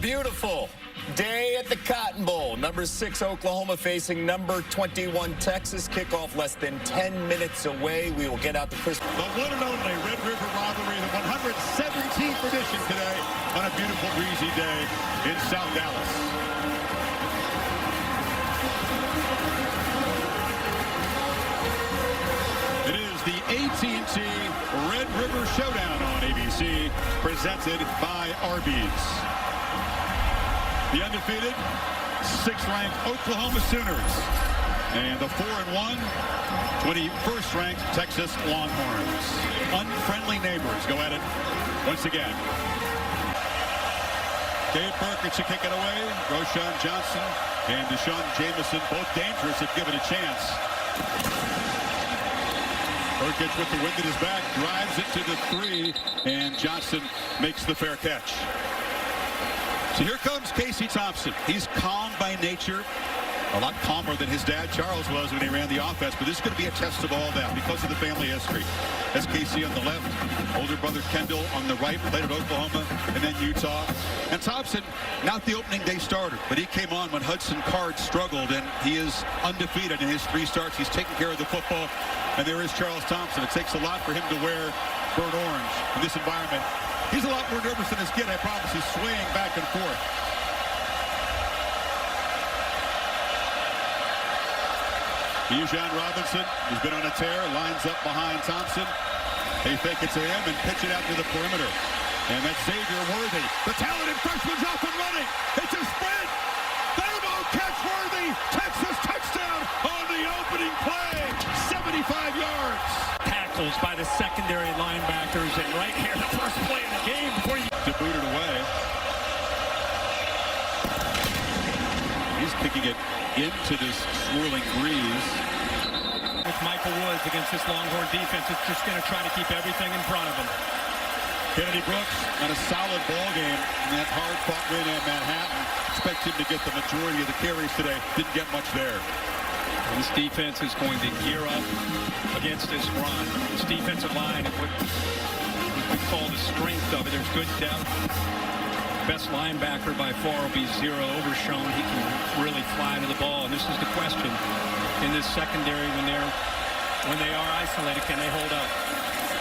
beautiful day at the Cotton Bowl. Number 6 Oklahoma facing number 21 Texas. Kickoff less than 10 minutes away. We will get out the Christmas. The one and only Red River Rivalry, the 117th edition today on a beautiful breezy day in South Dallas. It is the AT&T Red River Showdown on ABC, presented by Arby's. The undefeated, 6th-ranked Oklahoma Sooners and the 4-1, 21st-ranked Texas Longhorns. Unfriendly neighbors go at it once again. Dave Burkett to kick it away. Roshan Johnson and Deshaun Jamison, both dangerous if given a chance. Burkett with the wind at his back, drives it to the 3, and Johnson makes the fair catch. So here comes Casey Thompson. He's calm by nature, a lot calmer than his dad Charles was when he ran the offense, but this is going to be a test of all that because of the family history. That's Casey on the left, older brother Kendall on the right, played at Oklahoma and then Utah. And Thompson, not the opening day starter, but he came on when Hudson Card struggled, and he is undefeated in his 3 starts. He's taking care of the football, and there is Charles Thompson. It takes a lot for him to wear burnt orange in this environment. He's a lot more nervous than his kid, I promise. He's swaying back and forth. Bijan Robinson, who's been on a tear, lines up behind Thompson. They fake it to him and pitch it out to the perimeter. And that's Xavier Worthy. The talented freshman's off and running. It's a sprint. Phenom catch Worthy. Texas touchdown on the opening play. 75 yards. Tackles by the secondary linebackers, and right here, the first play of the game before you to boot it away. He's kicking it into this swirling breeze. With Michael Woods against this Longhorn defense, it's just going to try to keep everything in front of him. Kennedy Brooks on a solid ball game in that hard-fought win at Manhattan. Expect him to get the majority of the carries today. Didn't get much there. This defense is going to gear up against this run. This defensive line, what we call the strength of it, there's good depth. Best linebacker by far will be Zero Overshown. He can really fly to the ball, and this is the question in this secondary when they are isolated. Can they hold up?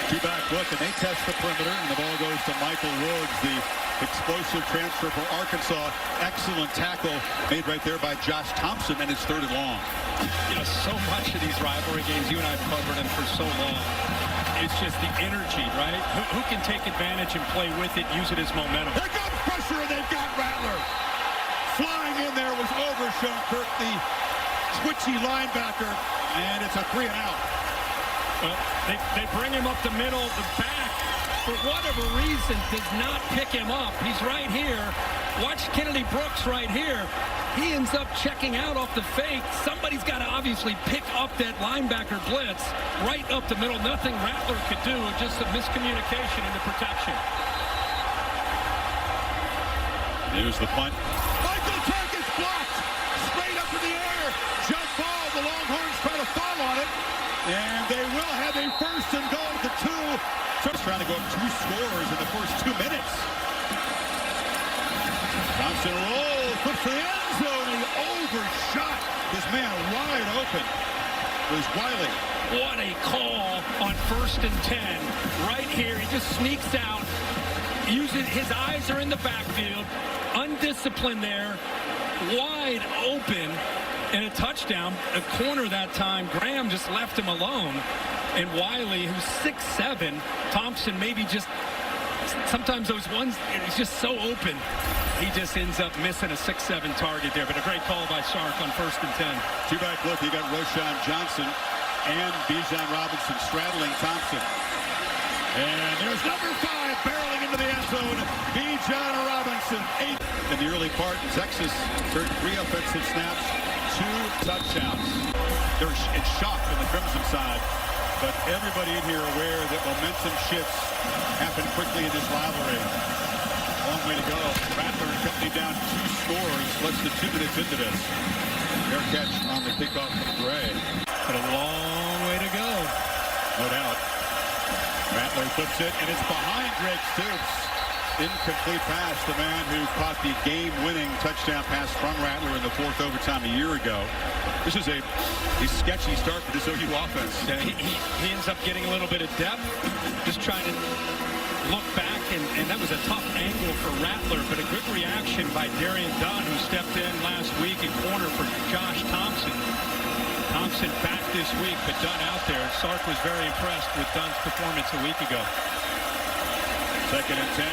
2-back look, and they test the perimeter, and the ball goes to Michael Woods, the explosive transfer for Arkansas. Excellent tackle made right there by Josh Thompson, and it's 3rd and long. You know, so much of these rivalry games, you and I have covered them for so long. It's just the energy, right? Who can take advantage and play with it, use it as momentum? Here comes pressure, and they've got Rattler. Flying in there was Overshown Kirk, the twitchy linebacker, and it's a 3-and-out. Well, they bring him up the middle, the back, for whatever reason, does not pick him up. He's right here. Watch Kennedy Brooks right here. He ends up checking out off the fake. Somebody's got to obviously pick up that linebacker blitz right up the middle. Nothing Rattler could do, just a miscommunication in the protection. Here's the punt. Michael Turk is blocked. Straight up in the air. Jump ball. The Longhorns try to fall on it. And they will have a 1st and goal at the 2. Just trying to go up 2 scores in the first 2 minutes. Thompson rolls, puts the end zone, and overshot his man wide open. It was Wiley. What a call on 1st and 10. Right here, he just sneaks out. His eyes are in the backfield. Undisciplined there. Wide open. And a touchdown. A corner that time. Graham just left him alone. And Wiley, who's 6'7", Thompson maybe just, sometimes those ones, it's just so open. He just ends up missing a 6'7" target there. But a great call by Sark on 1st and 10. 2-back look. You got Roshan Johnson and Bijan Robinson straddling Thompson. And there's number 5 barreling into the end zone. Bijan Robinson, 8. In the early part, Texas turned 3 offensive snaps, 2 touchdowns. They're in shock on the Crimson side. But everybody in here aware that momentum shifts happen quickly in this rivalry. Long way to go. Rattler and company down 2 scores, less than 2 minutes into this. Fair catch on the kickoff from Gray. But a long way to go. No doubt. Rattler flips it, and it's behind Greg Stoops. incomplete pass. The man who caught the game-winning touchdown pass from Rattler in the fourth overtime a year ago. This is a sketchy start for this OU offense. Yeah, he ends up getting a little bit of depth, just trying to look back, and that was a tough angle for Rattler, but a good reaction by Darian Dunn, who stepped in last week in corner for Josh Thompson. Thompson back this week, but Dunn out there. Sark was very impressed with Dunn's performance a week ago. 2nd and 10.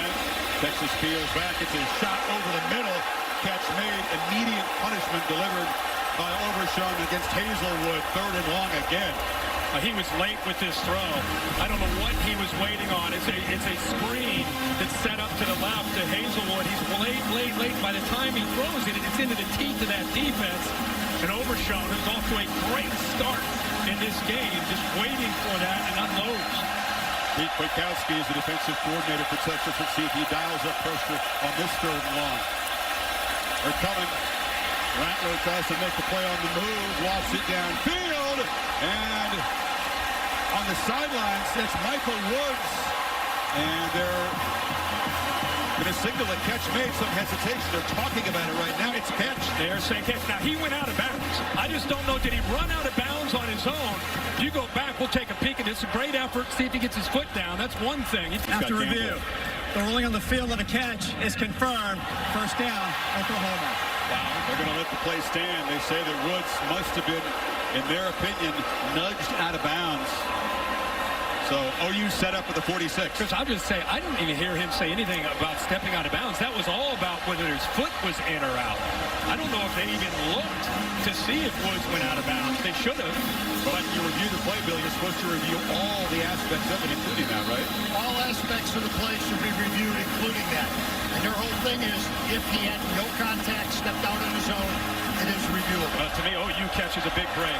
Texas peels back. It's a shot over the middle. Catch made. Immediate punishment delivered by Overshown against Hazelwood. 3rd and long again. He was late with this throw. I don't know what he was waiting on. It's a screen that's set up to the left to Hazelwood. He's late. By the time he throws it, it's into the teeth of that defense. And Overshown, who's off to a great start in this game, just waiting for that and unloads. Pete Kwiatkowski is the defensive coordinator for Texas. Let's see if he dials up pressure on this 3rd and long. They're coming. Rattler tries to make the play on the move, lofts it downfield, and on the sidelines, that's Michael Woods. And they're going to signal a catch made. Some hesitation. They're talking about it right now. It's a catch. They're saying catch. Now, he went out of bounds. I just don't know. Did he run out of bounds on his own? You go back, we'll take a peek at this. A great effort. See if he gets his foot down. That's one thing. After review, the ruling on the field of the catch is confirmed. 1st down, Oklahoma. Wow. They're going to let the play stand. They say that Woods must have been, in their opinion, nudged out of bounds. So OU set up with the 46. Chris, I'll just say, I didn't even hear him say anything about stepping out of bounds. That was all about whether his foot was in or out. I don't know if they even looked to see if Woods went out of bounds. They should have. But you review the play, Bill, you're supposed to review all the aspects of it, including that, right? All aspects of the play should be reviewed, including that. And their whole thing is, if he had no contact, stepped out on his own, it is reviewable. To me, OU catches a big break.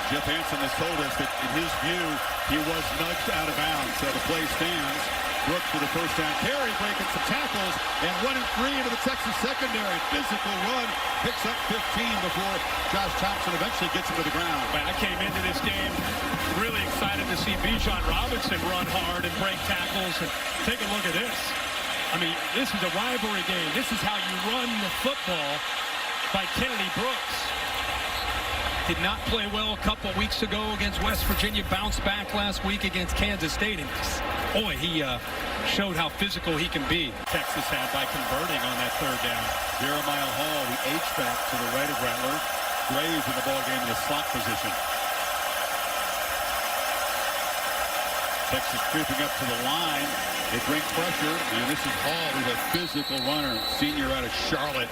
Jeff Hansen has told us that, in his view, he was nudged out of bounds. So the play stands. Brooks with a 1st down carry, breaking some tackles, and running free into the Texas secondary. Physical run, picks up 15 before Josh Thompson eventually gets him to the ground. I came into this game really excited to see Bijan Robinson run hard and break tackles. And take a look at this. I mean, this is a rivalry game. This is how you run the football by Kennedy Brooks. Did not play well a couple weeks ago against West Virginia. Bounced back last week against Kansas State. And boy, he showed how physical he can be. Texas had by converting on that 3rd down. Jeremiah Hall, the H-back to the right of Rattler. Graves in the ballgame in the slot position. Texas creeping up to the line. They bring pressure, and this is Hall, who's a physical runner. Senior out of Charlotte.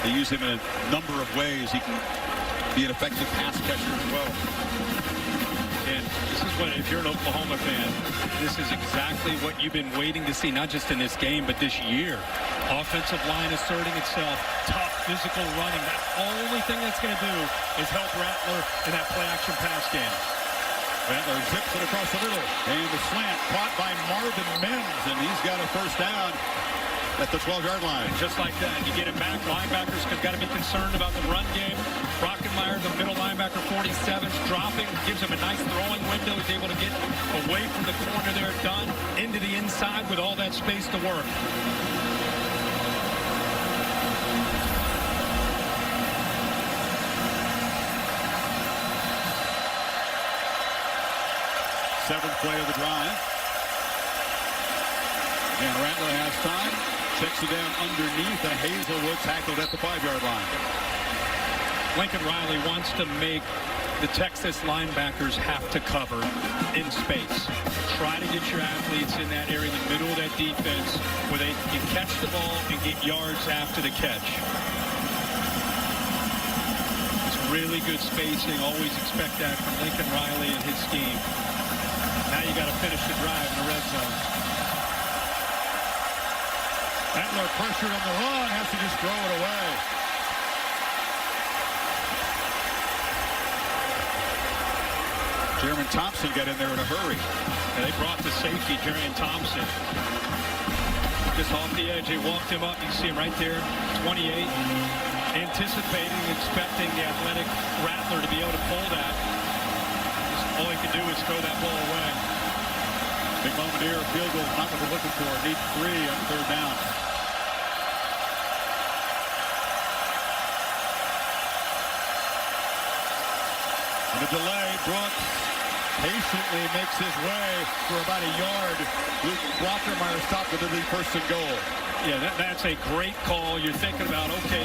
They use him in a number of ways. He can be an effective pass catcher as well. And this is what, if you're an Oklahoma fan, this is exactly what you've been waiting to see, not just in this game, but this year. Offensive line asserting itself, tough physical running. The only thing that's going to do is help Rattler in that play-action pass game. Rattler zips it across the middle, and the slant caught by Marvin Mims, and he's got a 1st down at the 12-yard line. Just like that, you get it back. Linebackers have got to be concerned about the run game. Brockenmeyer, the middle linebacker, 47, dropping, gives him a nice throwing window. He's able to get away from the corner there, Dunn, into the inside with all that space to work. Seventh play of the drive. And Rattler has time. Checks it down underneath, and Hazelwood tackled at the 5-yard line. Lincoln Riley wants to make the Texas linebackers have to cover in space. Try to get your athletes in that area, in the middle of that defense, where they can catch the ball and get yards after the catch. It's really good spacing. Always expect that from Lincoln Riley and his scheme. Now you got to finish the drive in the red zone. Rattler pressured on the run, has to just throw it away. Jeremy Thompson got in there in a hurry. And they brought the safety, Jeremy Thompson. Just off the edge, they walked him up. You see him right there, 28. Anticipating, expecting the athletic Rattler to be able to pull that. All he could do is throw that ball away. Big moment here. Field goal, not what we're looking for. Need 3 on 3rd down. And a delay. Brooks patiently makes his way for about a yard. Luke Brockermeyer stopped with the lead 1st and goal. Yeah, that's a great call. You're thinking about, okay,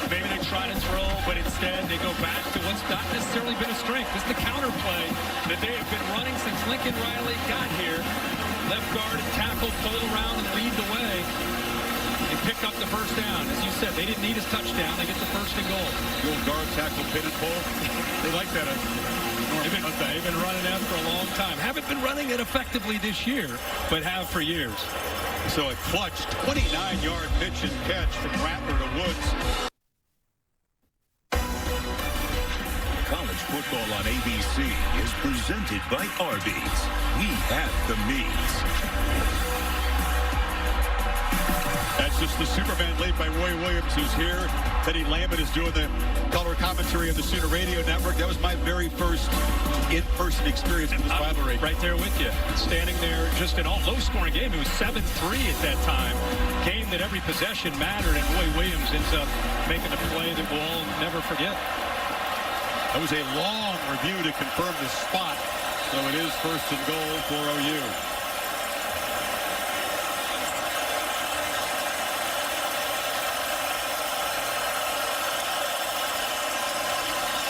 maybe they try to throw, but instead they go back to what's not necessarily been a strength. This is the counter play that they have been running since Lincoln Riley got here. Left guard and tackle, pull around and lead the way. They pick up the 1st down. As you said, they didn't need his touchdown. They get the 1st and goal. The old guard tackle, pin and pull. They like that. They've been running that for a long time. Haven't been running it effectively this year, but have for years. So a clutch 29-yard pitch and catch from Rattler to Woods. College football on ABC is presented by Arby's. We have the meats. That's just the Superman late by Roy Williams, who's here. Teddy Lambert is doing the color commentary of the Sooner Radio Network. That was my very first in-person experience with this rivalry. Right there with you. Standing there, just an all low-scoring game. It was 7-3 at that time. Game that every possession mattered, and Roy Williams ends up making a play that we'll all never forget. That was a long review to confirm the spot. So it is 1st and goal for OU.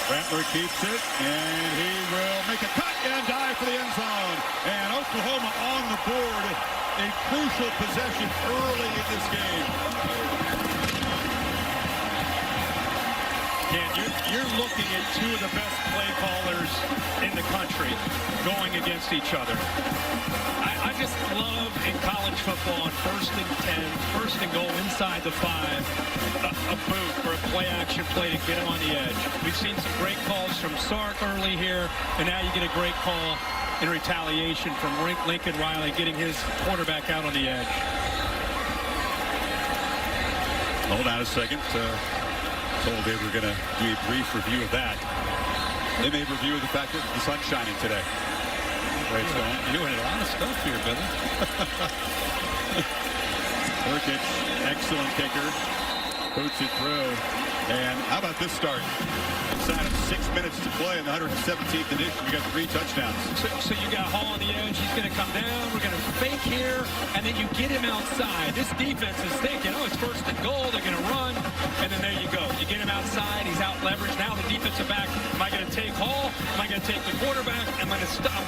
Rattler keeps it, and he will make a cut and dive for the end zone. And Oklahoma on the board. A crucial possession early in this game. Dan, you're looking at 2 of the best play callers in the country going against each other. I just love in college football on 1st and 10, 1st and goal inside the 5, a boot or a play action play to get him on the edge. We've seen some great calls from Sark early here, and now you get a great call in retaliation from Lincoln Riley getting his quarterback out on the edge. Hold on a second. Told they were going to do a brief review of that. They made review of the fact that the sun's shining today. Right, so you're doing a lot of stuff here, Billy. Burkett, excellent kicker. Boots it through. And how about this start? Inside of 6 minutes to play in the 117th edition, we got 3 touchdowns. So you got Hall on the edge. He's going to come down. We're going to fake here, and then you get him outside. This defense is thinking, oh, it's 1st and goal. They're going to run, and then there you go. You get him outside. He's out leveraged. Now the defensive back. Am I going to take Hall? Am I going to take the quarterback? I'm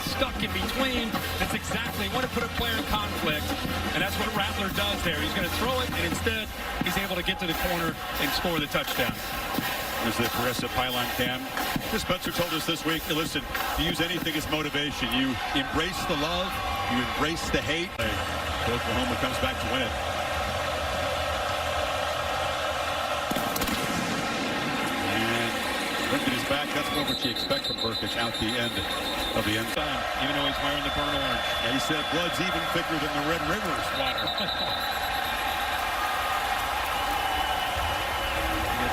stuck in between. That's exactly. Want to put a player in conflict, and that's what Rattler does there. He's going to throw it, and instead he's able to get to the corner and score the touchdown. There's the progressive pylon cam. Chris Spencer told us this week, listen, you use anything as motivation. You embrace the love, you embrace the hate. Oklahoma comes back to win it. And Burkett is back. That's what you expect from Burkett out the end of the end time. Even though he's wearing the burnt orange. And he said blood's even thicker than the Red River's water.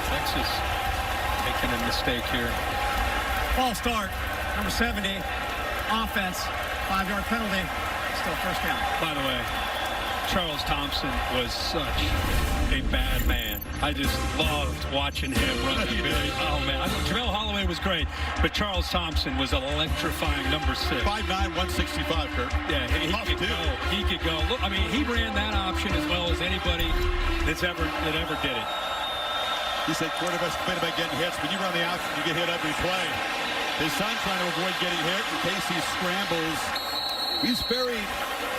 Texas making a mistake here. False start, number 70, offense, 5-yard penalty, still 1st down. By the way, Charles Thompson was such a bad man. I just loved watching him run the billy. Oh, man. Jamel Holloway was great, but Charles Thompson was electrifying, number 6. 5'9", 165, Kurt. Yeah, he could go. He could go. Look, I mean, he ran that option as well as anybody that ever did it. He said quarterbacks complain about getting hits, but you run the option, you get hit every play. His son trying to avoid getting hit in case he scrambles. He's very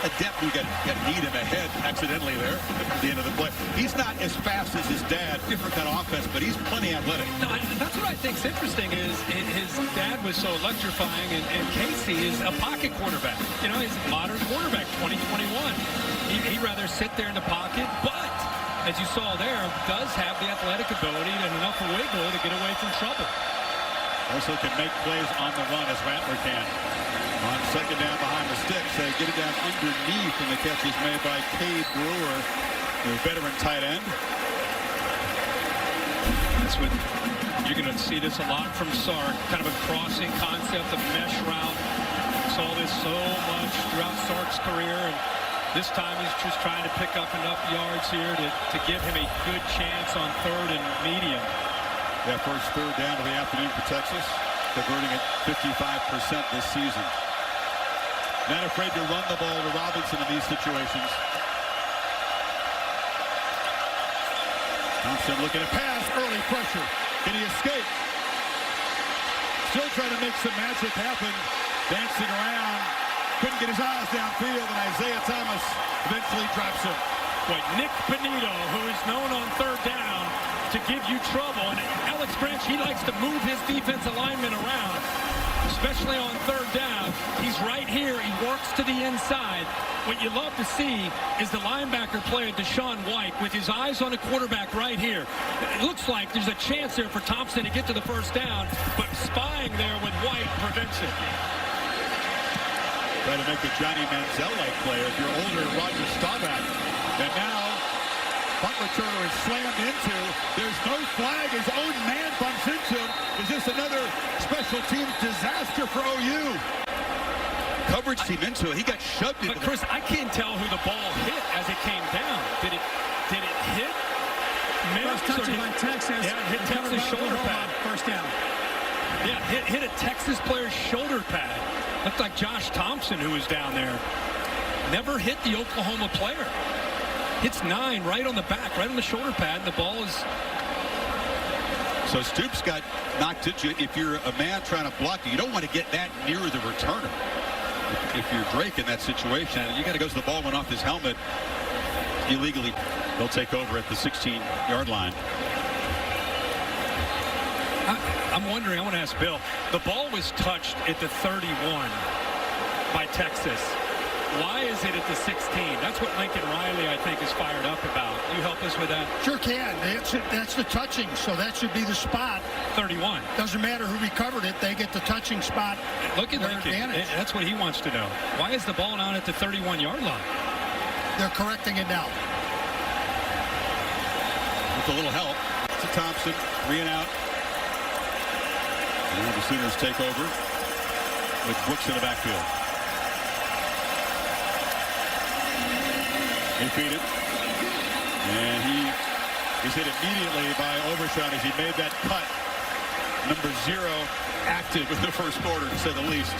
adept. You got to need him ahead accidentally there at the end of the play. He's not as fast as his dad, different kind of offense, but he's plenty athletic. No, that's what I think's interesting is his dad was so electrifying, and Casey is a pocket quarterback. You know, he's a modern quarterback, 2021. He'd rather sit there in the pocket, but as you saw there, does have the athletic ability and enough wiggle to get away from trouble. Also can make plays on the run as Rattler can. On 2nd down behind the sticks, they get it down underneath, and the catch is made by Cade Brewer, the veteran tight end. That's what you're going to see this a lot from Sark, kind of a crossing concept, a mesh route. saw this so much throughout Sark's career, and this time he's just trying to pick up enough yards here to give him a good chance on third and medium. That first third down of the afternoon for Texas, converting at 55% this season. Not afraid to run the ball to Robinson in these situations. Thompson looking to pass, early pressure. Can he escape? Still trying to make some magic happen. Dancing around. Couldn't get his eyes downfield, and Isaiah Thomas eventually drops him. Boy, Nick Benito, who is known on third down to give you trouble. And Alex Branch, he likes to move his defensive lineman around, especially on third down. He's right here. He works to the inside. What you love to see is the linebacker player, Deshaun White, with his eyes on the quarterback right here. It looks like there's a chance there for Thompson to get to the first down, but spying there with White prevents it. Try to make a Johnny Manziel-like play if you're older Roger Staubach. And now, punt returner is slammed into. There's no flag. His own man bumps into him. Is this another special teams disaster for OU? Coverage team into it. He got shoved into. But Chris, I can't tell who the ball hit as it came down. Did it hit? First touching by Texas. Yeah, hit Texas shoulder pad. First down. Yeah, hit a Texas player's shoulder pad. Looked like Josh Thompson, who was down there. Never hit the Oklahoma player. Hits 9 right on the back, right on the shoulder pad. The ball is. So Stoops got knocked into. If you're a man trying to block you, don't want to get that near the returner. If you're Drake in that situation, you got to go to the ball went off his helmet illegally. They'll take over at the 16-yard line. I'm wondering, I want to ask Bill, the ball was touched at the 31 by Texas. Why is it at the 16? That's what Lincoln Riley, I think, is fired up about. You help us with that? Sure can. That's the touching, so that should be the spot. 31. Doesn't matter who recovered it. They get the touching spot. Look at Lincoln. That's what he wants to know. Why is the ball not at the 31-yard line? They're correcting it now. With a little help to Thompson. 3 and out. And the Sooners take over with Brooks in the backfield. He feed it. And he's hit immediately by Overshown as he made that cut. Number 0 active in the first quarter, to say the least.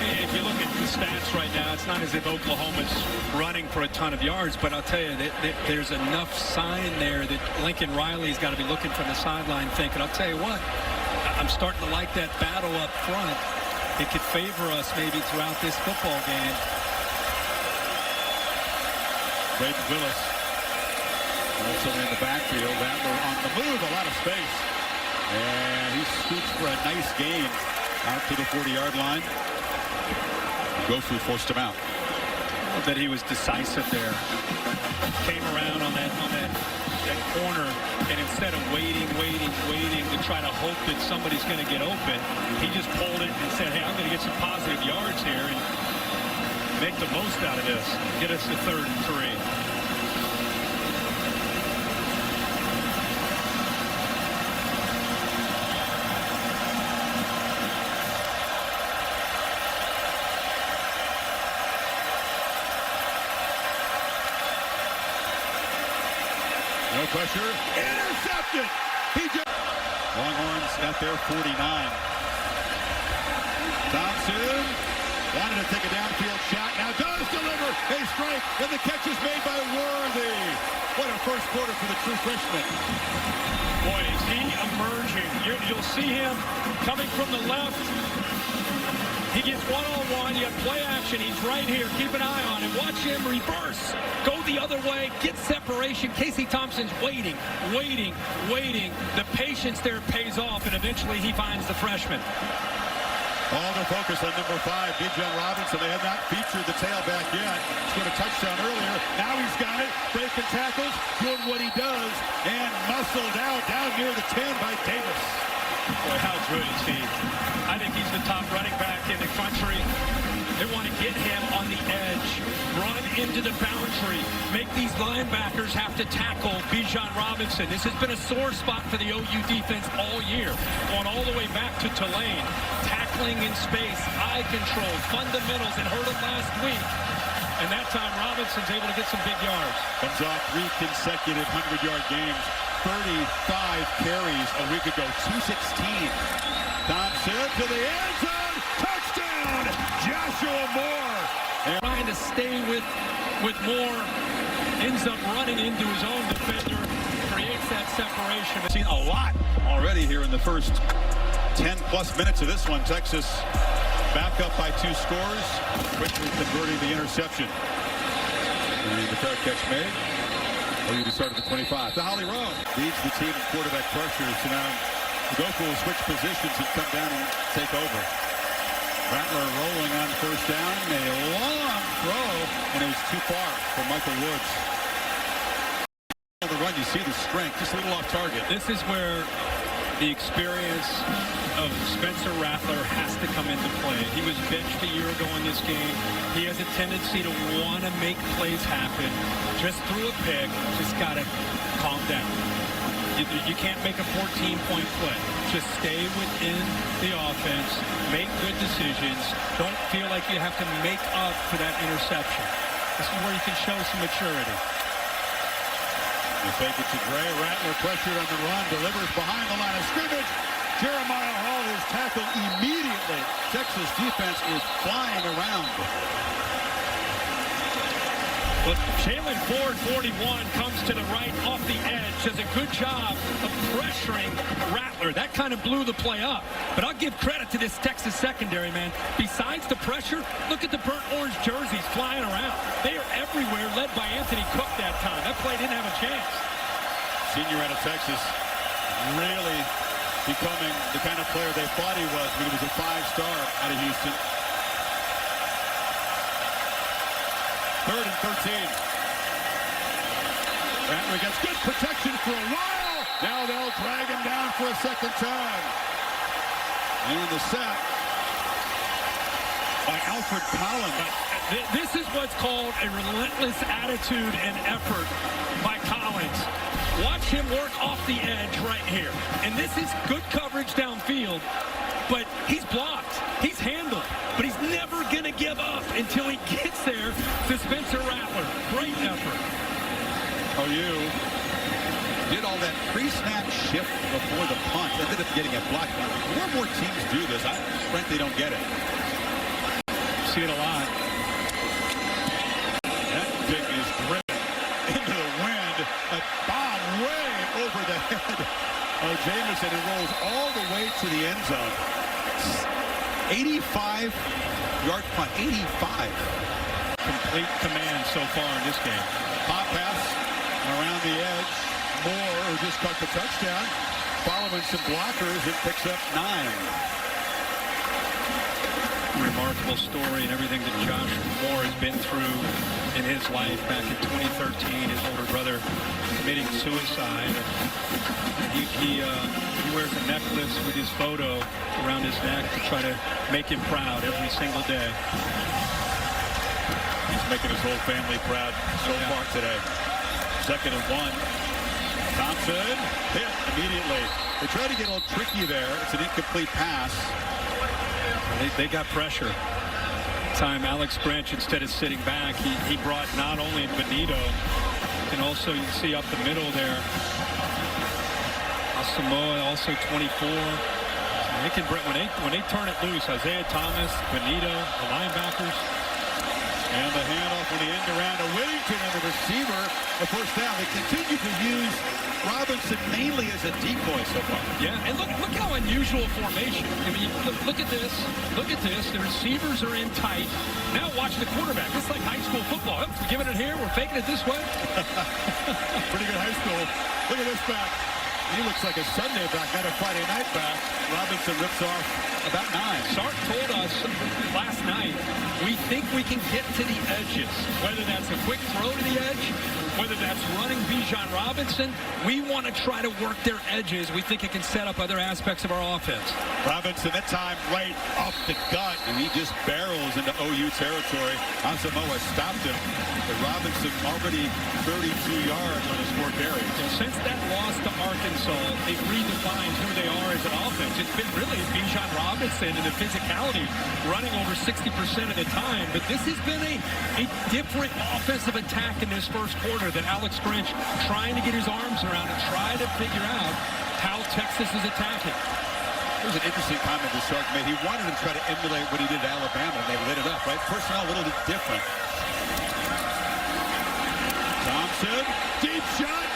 If you look at the stats right now, it's not as if Oklahoma's running for a ton of yards, but I'll tell you that there's enough sign there that Lincoln Riley's got to be looking from the sideline thinking, I'll tell you what, I'm starting to like that battle up front. It could favor us maybe throughout this football game. Braden Willis also in the backfield. Adler on the move, a lot of space. And he scoops for a nice gain out to the 40-yard line. Gofu forced him out. That he was decisive there. Came around on that corner, and instead of waiting to try to hope that somebody's going to get open, he just pulled it and said, hey, I'm going to get some positive yards here and make the most out of this. Get us to 3rd and 3. No pressure. Intercepted. Longhorns at their 49. Thompson wanted to take a downfield shot. Now does deliver a strike, and the catch is made by Worthy. What a first quarter for the true freshman. Boy, is he emerging. You'll see him coming from the left. He gets one-on-one. You have play action. He's right here. Keep an eye on him. Watch him reverse. Go the other way. Get separation. Casey Thompson's waiting. The patience there pays off, and eventually he finds the freshman. All the focus on number 5, Bijan Robinson. They have not featured the tailback yet. Scored a touchdown earlier. Now he's got it. Breaking tackles. Doing what he does. And muscled out down near the 10 by Davis. Boy, how good is he? I think he's the top running back in the country. They want to get him on the edge, run into the boundary, make these linebackers have to tackle Bijan Robinson. This has been a sore spot for the OU defense all year, going all the way back to Tulane. Tackling tackling in space, eye control, fundamentals, and heard it last week. And that time, Robinson's able to get some big yards. Comes off 3 consecutive 100-yard games. 35 carries a week ago. 216. Thompson to the end zone. Touchdown, Joshua Moore. Trying to stay with Moore. Ends up running into his own defender. Creates that separation. Seen a lot already here in the first 10-plus minutes of this one. Texas back up by 2 scores. Quickly converting the interception. And the fair catch made. Lead to start at the 25. To Holly Rowe. Leads the team in quarterback pressure. So now Goku will switch positions and come down and take over. Rattler rolling on first down. A long throw, and it was too far for Michael Woods. On the run, you see the strength, just a little off target. This is where the experience of Spencer Rattler has to come into play. He was benched a year ago in this game. He has a tendency to want to make plays happen. Just threw a pick. Just got to calm down. You can't make a 14-point play. Just stay within the offense. Make good decisions. Don't feel like you have to make up for that interception. This is where you can show some maturity. They fake it to Gray. Rattler pressured on the run. Delivers behind the line of scrimmage. Jeremiah Hall is tackled immediately. Texas defense is flying around. But Jalen Ford, 41, comes to the right off the edge. Does a good job of pressuring Rattler. That kind of blew the play up. But I'll give credit to this Texas secondary, man. Besides the pressure, look at the burnt orange jerseys flying around. They are everywhere, led by Anthony Cook that time. That play didn't have a chance. Senior out of Texas, really becoming the kind of player they thought he was when he was a 5-star out of Houston. 3rd and 13. Rattler gets good protection for a while. Now they'll drag him down for a second time. And the sack by Alfred Collins. This is what's called a relentless attitude and effort by Collins. Watch him work off the edge right here. And this is good coverage downfield, but he's blocked. He's handled, but he's never going to give up until he gets there to Spencer Rattler. Great effort. OU did all that pre-snap shift before the punt. Ended up getting a block. More and more teams do this. I frankly don't get it. See it a lot. That kick is driven into the wind. A bomb way over the head of Jamison. It rolls all the way to the end zone. 85-yard punt. 85. Complete command so far in this game. Pop pass around the edge. Moore, who just caught the touchdown, following some blockers, and picks up 9. Remarkable story and everything that Josh Moore has been through in his life. Back in 2013, his older brother committing suicide. He wears a necklace with his photo around his neck to try to make him proud every single day. He's making his whole family proud so far today. 2nd and 1. Thompson hit immediately. They try to get a little tricky there. It's an incomplete pass. They got pressure. Time Alex Branch, instead of sitting back, he brought not only Benito, and also you see up the middle there, Samoa, also 24. They can, when they turn it loose, Isaiah Thomas, Benito, the linebackers. And the handoff on the end around to Whittington, and the receiver, the first down. They continue to use Robinson mainly as a decoy so far. Yeah, and look how unusual formation. I mean, look at this. Look at this. The receivers are in tight. Now watch the quarterback. It's like high school football. We're giving it here. We're faking it this way. Pretty good high school. Look at this back. He looks like a Sunday back, not a Friday night back. Robinson rips off about 9. Sark told us last night, we think we can get to the edges. Whether that's a quick throw to the edge whether that's running Bijan Robinson, we want to try to work their edges. We think it can set up other aspects of our offense. Robinson, that time right up the gut, and he just barrels into OU territory. Asamoah stopped him, but Robinson already 32 yards on his 4 carries. And since that loss to Arkansas, it redefines who they are as an offense. It's been really Bijan Robinson and the physicality running over 60% of the time, but this has been a different offensive attack in this first quarter that Alex Grinch trying to get his arms around and try to figure out how Texas is attacking. There's an interesting comment that Sark made. He wanted to try to emulate what he did at Alabama, and they lit it up, right? Personnel a little bit different. Thompson, deep shot,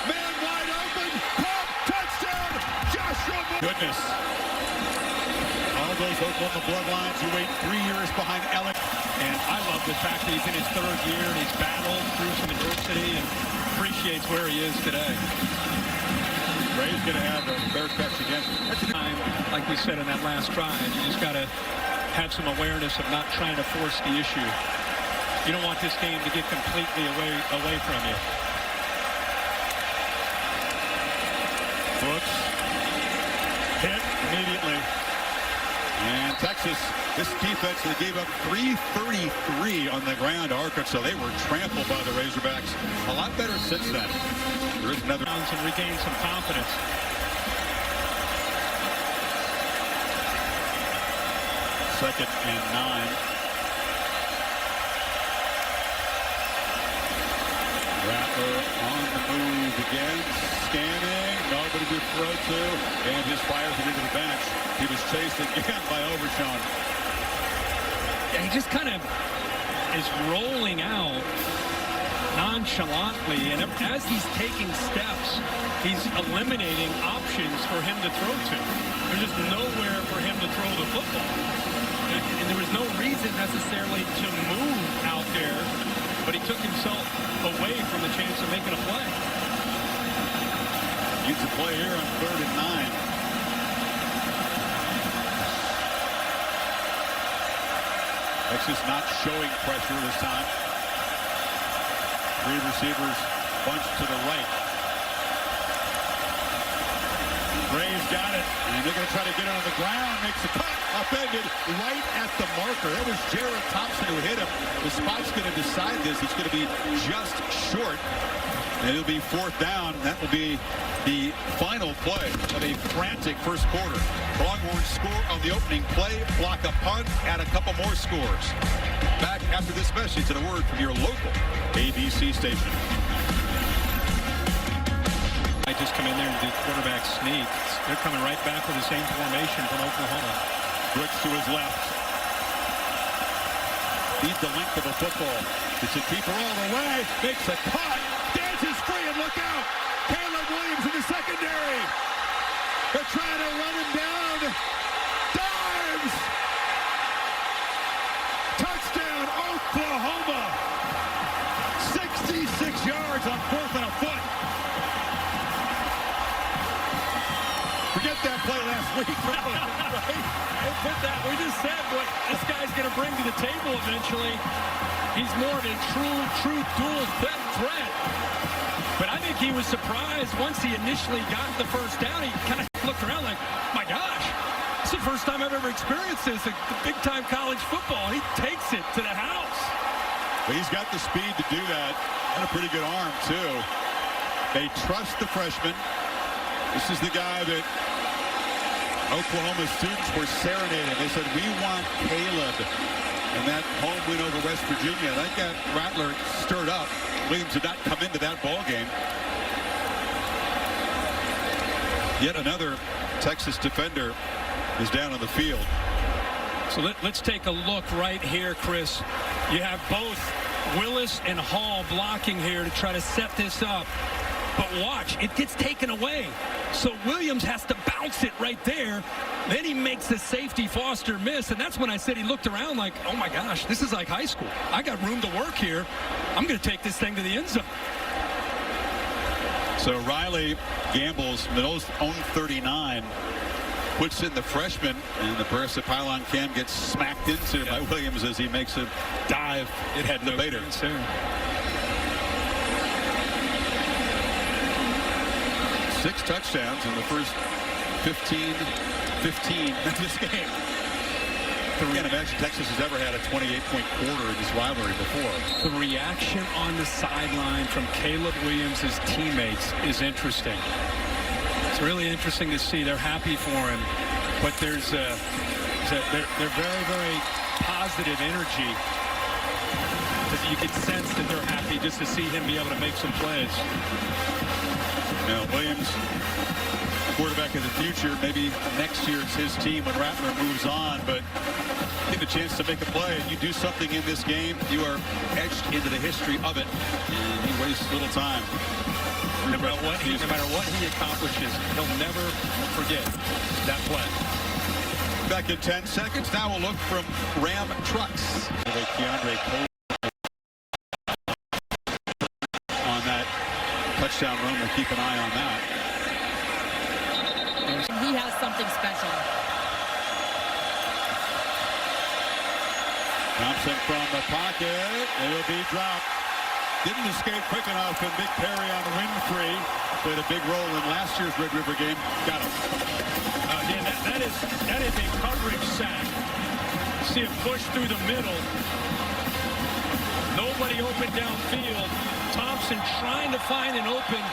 man wide open, pump, touchdown, Joshua. Goodness. All those Oklahoma bloodlines who wait 3 years behind Alex. And I love the fact that he's in his 3rd year and he's battled through some adversity and appreciates where he is today. Ray's going to have a fair catch again. That's the time, like we said in that last drive, you just got to have some awareness of not trying to force the issue. You don't want this game to get completely away from you. Brooks hit immediately. And Texas, this defense, they gave up 333 on the ground to Arkansas. They were trampled by the Razorbacks. A lot better since then. There is another. And regain some confidence. Second and 9. Rattler on the move again. Scanning. Nobody to throw to. And just fires it into the bench. He was chased again by Overshawn. Yeah, he just kind of is rolling out nonchalantly, and as he's taking steps, he's eliminating options for him to throw to. There's just nowhere for him to throw the football. And there was no reason necessarily to move out there, but he took himself away from the chance of making a play. Needs a play here on 3rd and 9. Texas not showing pressure this time. 3 receivers bunched to the right. Gray's got it, and they're going to try to get it on the ground. Makes the cut, upended right at the marker. That was Jared Thompson who hit him. The spot's going to decide this. It's going to be just short, and it'll be 4th down. That will be the final play of a frantic first quarter. Longhorns score on the opening play, block a punt, add a couple more scores. Back after this message and a word from your local ABC station. I just come in there and do quarterback sneak. They're coming right back with the same formation from Oklahoma. Brooks to his left. Needs the length of a football. It's a keeper all the way. Makes a cut. Dances free and look out. Caleb Williams in the secondary. They're trying to run him down. Dives. Touchdown, Oklahoma. 66 yards on 4th and a foot. Forget that play last week. Right? We just said what this guy's going to bring to the table eventually. He's more of a true dual threat. But I think he was surprised once he initially got the first down. He kind of looked around like, my gosh, it's the first time I've ever experienced this. The big-time college football. He takes it to the house. But he's got the speed to do that. And a pretty good arm, too. They trust the freshman. This is the guy that Oklahoma students were serenading. They said, we want Caleb. And that home win over West Virginia, that got Rattler stirred up. Williams did not come into that ball game. Yet another Texas defender is down on the field. So let's take a look right here, Chris. You have both Willis and Hall blocking here to try to set this up. But watch, it gets taken away. So Williams has to bounce it right there. Then he makes the safety Foster miss. And that's when I said he looked around like, oh my gosh, this is like high school. I got room to work here. I'm going to take this thing to the end zone. So Riley gambles, Middle's own 39. Puts in the freshman, and the Nebraska pylon cam gets smacked into by Williams as he makes a dive. It had no Bader. 6 touchdowns in the first 15 of this game. I can't imagine Texas has ever had a 28-point quarter in this rivalry before. The reaction on the sideline from Caleb Williams' teammates is interesting. It's really interesting to see. They're happy for him, but there's they're very, very positive energy. You can sense that they're happy just to see him be able to make some plays. Now, Williams, quarterback of the future. Maybe next year it's his team when Rattler moves on, but get the chance to make a play and you do something in this game, you are etched into the history of it. And he wastes little time. No matter what he accomplishes, he'll never forget that play. Back in 10 seconds. Now we'll look from Ram Trucks. Keandre Cole on that touchdown run. We'll keep an eye on that. He has something special. Thompson from the pocket. It'll be dropped. Didn't escape quick enough, and Big Perry on Winfrey played a big role in last year's Red River game. Got him. Again, that is a coverage sack. See it push through the middle. Nobody open downfield. Thompson trying to find an open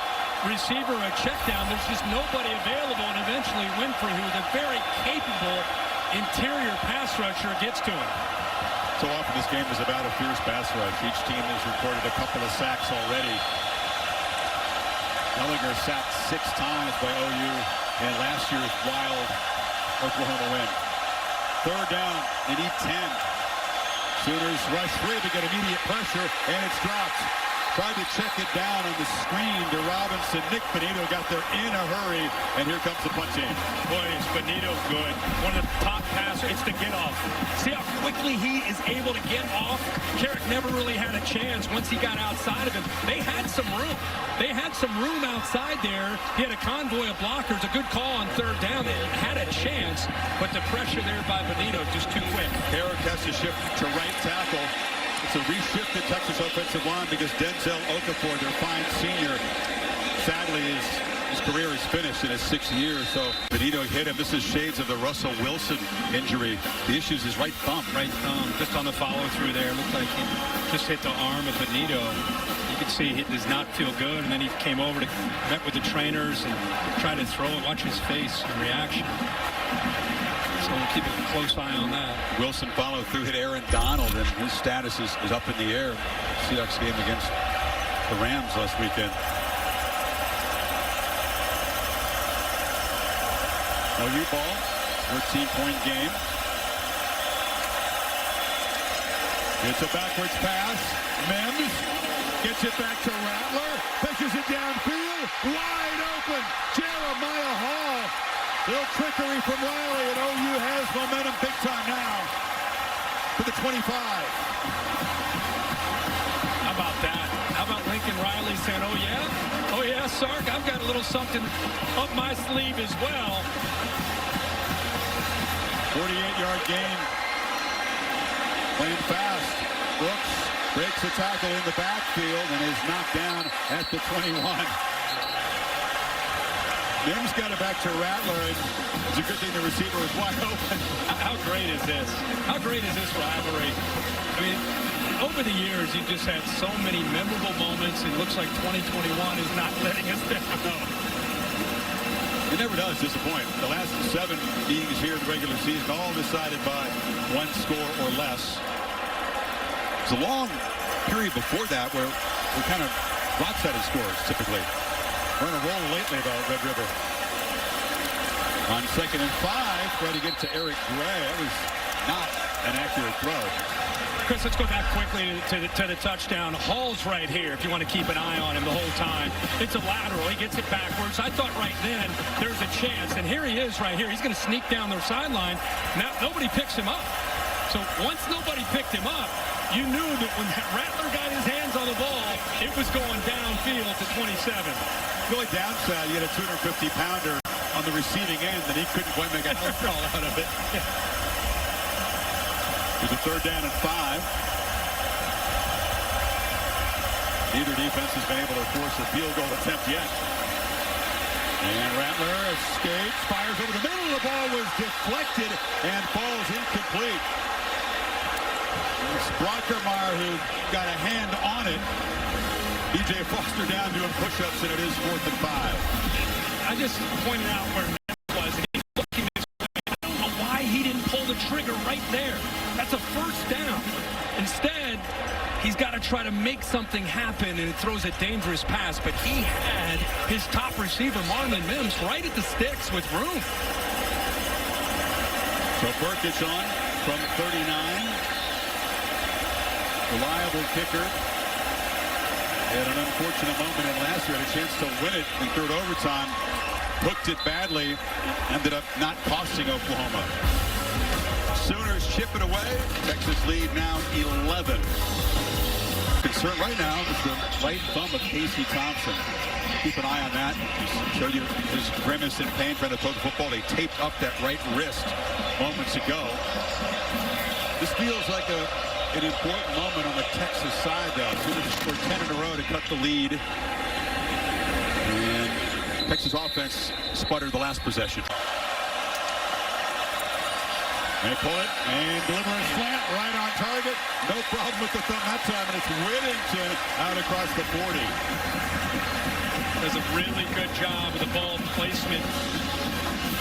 receiver, a check down. There's just nobody available, and eventually Winfrey, who is a very capable interior pass rusher, gets to him. So often this game is about a fierce pass rush. Each team has recorded a couple of sacks already. Ellinger sacked 6 times by OU in last year's wild Oklahoma win. 3rd down, they need 10. Sooners rush 3 to get immediate pressure, and it's dropped. Tried to check it down on the screen to Robinson. Nick Benito got there in a hurry, and here comes the punch in. Boy, is Benito good. One of the top passers. It's the get off. See how quickly he is able to get off? Carrick never really had a chance once he got outside of him. They had some room. They had some room outside there. He had a convoy of blockers. A good call on 3rd down. They had a chance, but the pressure there by Benito just too quick. Carrick has to shift to right tackle. It's a reshifted Texas offensive line because Denzel Okafor, their fine senior, sadly his career is finished in his 6th year. So Benito hit him. This is shades of the Russell Wilson injury. The issue is his right thumb. Right thumb, just on the follow through there. Looked like he just hit the arm of Benito. You can see he does not feel good, and then he came over to met with the trainers and tried to throw it. Watch his face and reaction. So we'll keep a close eye on that. Wilson followed through, hit Aaron Donald, and his status is up in the air. Seahawks game against the Rams last weekend. OU ball, 13-point game. It's a backwards pass. Mims gets it back to Rattler. Pitches it downfield. Wide open. Jeremiah Hall. Little trickery from Riley, and OU has momentum big time now to the 25. How about that? How about Lincoln Riley saying, oh yeah, Sark, I've got a little something up my sleeve as well. 48-yard gain. Playing fast. Brooks breaks the tackle in the backfield and is knocked down at the 21. Mims got it back to Rattler, and it's a good thing the receiver was wide open. How great is this? How great is this rivalry? I mean, over the years, you've just had so many memorable moments. It looks like 2021 is not letting us down. It never does disappoint. The last 7 meetings here in the regular season, all decided by 1 score or less. It's a long period before that where we kind of lopsided scores, typically. We're on a roll lately, though, Red River. On 2nd and 5, trying to get to Eric Gray. That was not an accurate throw. Chris, let's go back quickly to the touchdown. Hall's right here if you want to keep an eye on him the whole time. It's a lateral. He gets it backwards. I thought right then there's a chance. And here he is right here. He's going to sneak down their sideline. Now, nobody picks him up. So once nobody picked him up, you knew that when Rattler got his hands on the ball, it was going downfield to 27. The only downside, you had a 250-pounder on the receiving end, and he couldn't quite make a call out of it. It's a 3rd down and 5. Neither defense has been able to force a field goal attempt yet. And Rattler escapes, fires over the middle. The ball was deflected and falls incomplete. It's Brockermeyer who got a hand on it. E.J. Foster down doing push-ups, and it is 4th and 5. I just pointed out where Mims was, and he's looking this way. I don't know why he didn't pull the trigger right there. That's a first down. Instead, he's got to try to make something happen, and it throws a dangerous pass. But he had his top receiver, Marlon Mims, right at the sticks with room. So Burkich on from 39. Reliable kicker. Had an unfortunate moment in last year. Had a chance to win it in third overtime. Hooked it badly. Ended up not costing Oklahoma. Sooners chip it away. Texas lead now 11. Concern right now is the right thumb of Casey Thompson. Keep an eye on that. Just show you his grimace in pain trying to throw the football. They taped up that right wrist moments ago. This feels like an important moment on the Texas side, though. Sooners scored 10 in a row to cut the lead. And Texas offense sputtered the last possession. They pull it and deliver a slant right on target. No problem with the thumb that time, and it's Whittington out across the 40. Does a really good job with the ball placement.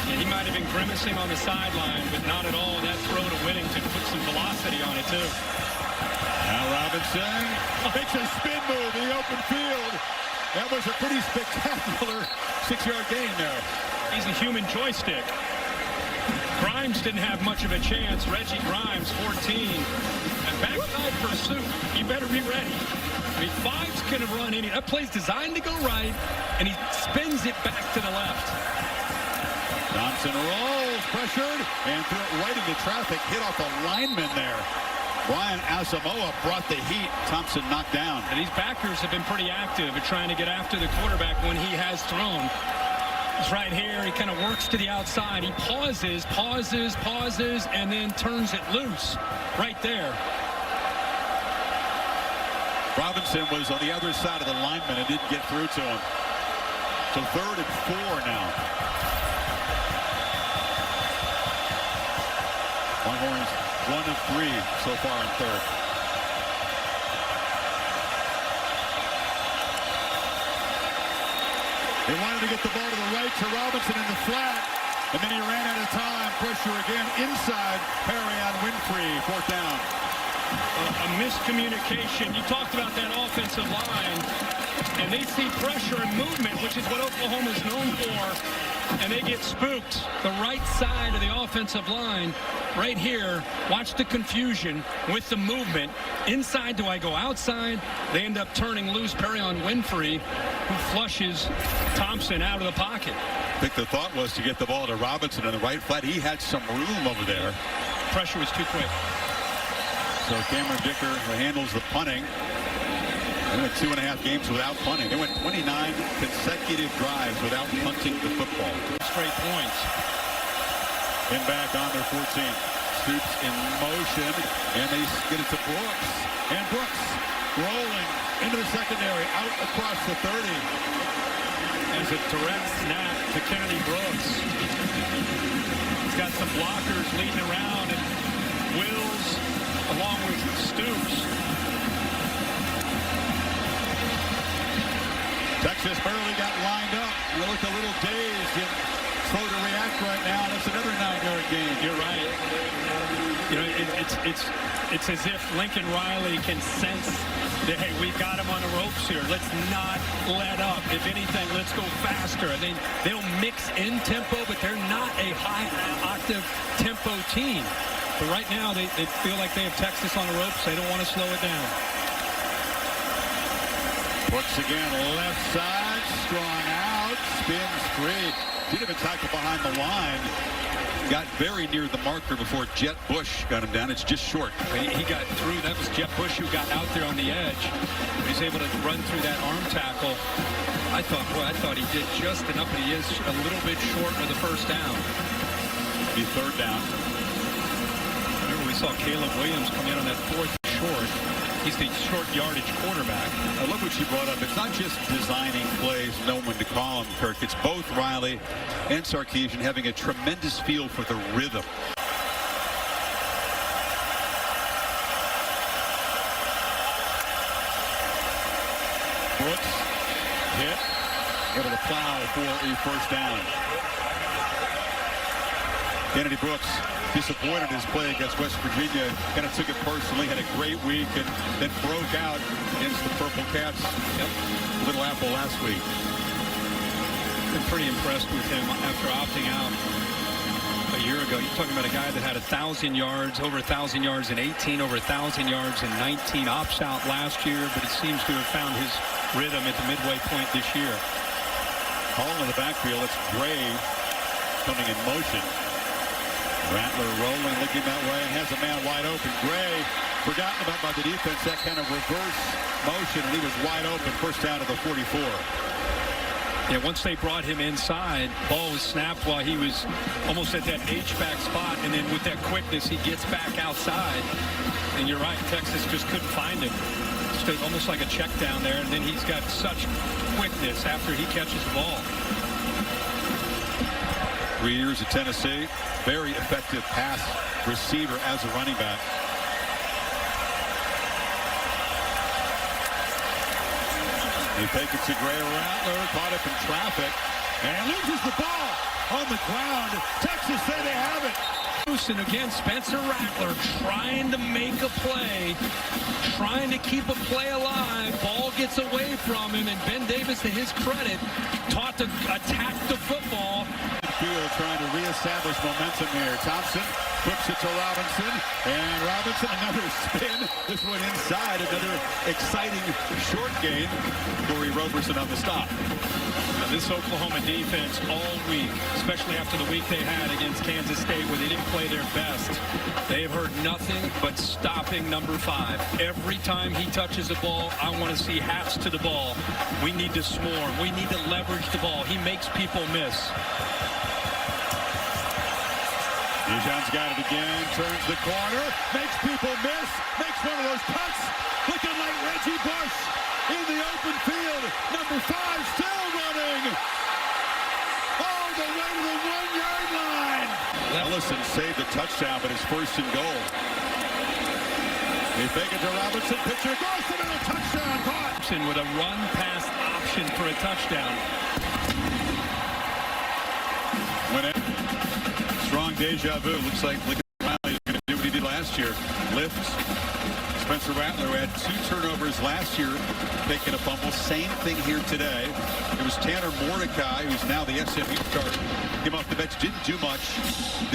And he might have been grimacing on the sideline, but not at all. That throw to Whittington put some velocity on it, too. Now Robinson makes a spin move in the open field. That was a pretty spectacular 6-yard gain there. He's a human joystick. Grimes didn't have much of a chance. Reggie Grimes, 14. And backside pursuit, you better be ready. I mean, Five's going to run any. That play's designed to go right, and he spins it back to the left. Thompson rolls, pressured, and threw it right into traffic. Hit off a lineman there. Brian Asamoah brought the heat. Thompson knocked down. And these backers have been pretty active at trying to get after the quarterback when he has thrown. He's right here. He kind of works to the outside. He pauses, and then turns it loose right there. Robinson was on the other side of the lineman and didn't get through to him. So 3rd and 4 now. Longhorns 1 of 3 so far in third. They wanted to get the ball to the right to Robinson in the flat, and then he ran out of time. Pressure again inside. Perry on Winfrey, 4th down. A miscommunication. You talked about that offensive line, and they see pressure and movement, which is what Oklahoma's known for, and they get spooked. The right side of the offensive line, right here, watch the confusion with the movement. Inside, do I go outside? They end up turning loose Perry on Winfrey, who flushes Thompson out of the pocket. I think the thought was to get the ball to Robinson in the right flat. He had some room over there. Pressure was too quick. So Cameron Dicker handles the punting. They went 2.5 games without punting. They went 29 consecutive drives without punting the football. Straight points. And back on their 14. Stoops in motion, and they get it to Brooks. And Brooks rolling into the secondary, out across the 30. As a direct snap to Kennedy Brooks. He's got some blockers leading around, and Wills along with Stoops. Texas barely got lined up. They look a little dazed and slow to react right now. That's another 9-yard gain. You're right. You know, it's as if Lincoln Riley can sense that, hey, we've got him on the ropes here. Let's not let up. If anything, let's go faster. I mean, they'll mix in tempo, but they're not a high-octave tempo team. But right now, they feel like they have Texas on the ropes. They don't want to slow it down. Brooks again, left side, strong out, spins free. Should have been tackled behind the line. Got very near the marker before Jet Bush got him down. It's just short. He got through. That was Jet Bush who got out there on the edge. He's able to run through that arm tackle. I thought he did just enough, but he is a little bit short of the first down. Be 3rd down. Remember, we saw Caleb Williams come in on that 4th short. He's the short yardage quarterback. I love what you brought up. It's not just designing plays, know when to call them, Kirk. It's both Riley and Sarkisian having a tremendous feel for the rhythm. Brooks hit, able to plow for a first down. Kennedy Brooks disappointed his play against West Virginia. Kind of took it personally, had a great week, and then broke out against the Purple Cats. Little Apple last week. Been pretty impressed with him after opting out a year ago. You're talking about a guy that had 1,000 yards, over 1,000 yards in 18, over 1,000 yards in 19. Opts out last year, but it seems to have found his rhythm at the midway point this year. Hall in the backfield. It's Gray coming in motion. Rattler rolling, looking that way, and has a man wide open. Gray forgotten about by the defense, that kind of reverse motion, and he was wide open. First down to the 44. Yeah, once they brought him inside, ball was snapped while he was almost at that H-back spot, and then with that quickness, he gets back outside. And you're right, Texas just couldn't find him. Stayed almost like a check down there, and then he's got such quickness after he catches the ball. 3 years at Tennessee, very effective pass receiver as a running back. They take it to Gray. Rattler caught up in traffic and loses the ball on the ground. Texas say they have it. And again, Spencer Rattler trying to make a play, trying to keep a play alive. Ball gets away from him, and Ben Davis, to his credit, taught to attack the football. Field trying to reestablish momentum here. Thompson flips it to Robinson, and Robinson another spin. This one inside, another exciting short gain. Corey Roberson on the stop. Now, this Oklahoma defense all week, especially after the week they had against Kansas State where they didn't play their best, they've heard nothing but stopping number 5. Every time he touches the ball, I want to see hats to the ball. We need to swarm. We need to leverage the ball. He makes people miss. Dijon's got it again, turns the corner, makes people miss, makes one of those cuts, looking like Reggie Bush in the open field. Number 5 still running all the way to the 1-yard line. Ellison saved the touchdown, but it's first and goal. They fake it to Robinson, pitcher goes to the touchdown, caught. With a run-pass option for a touchdown. When it strong deja vu. Looks like Riley is going to do what he did last year. Lifts. Spencer Rattler, who had 2 turnovers last year, taking a fumble. Same thing here today. It was Tanner Mordecai, who's now the SMU starter. Came off the bench, didn't do much.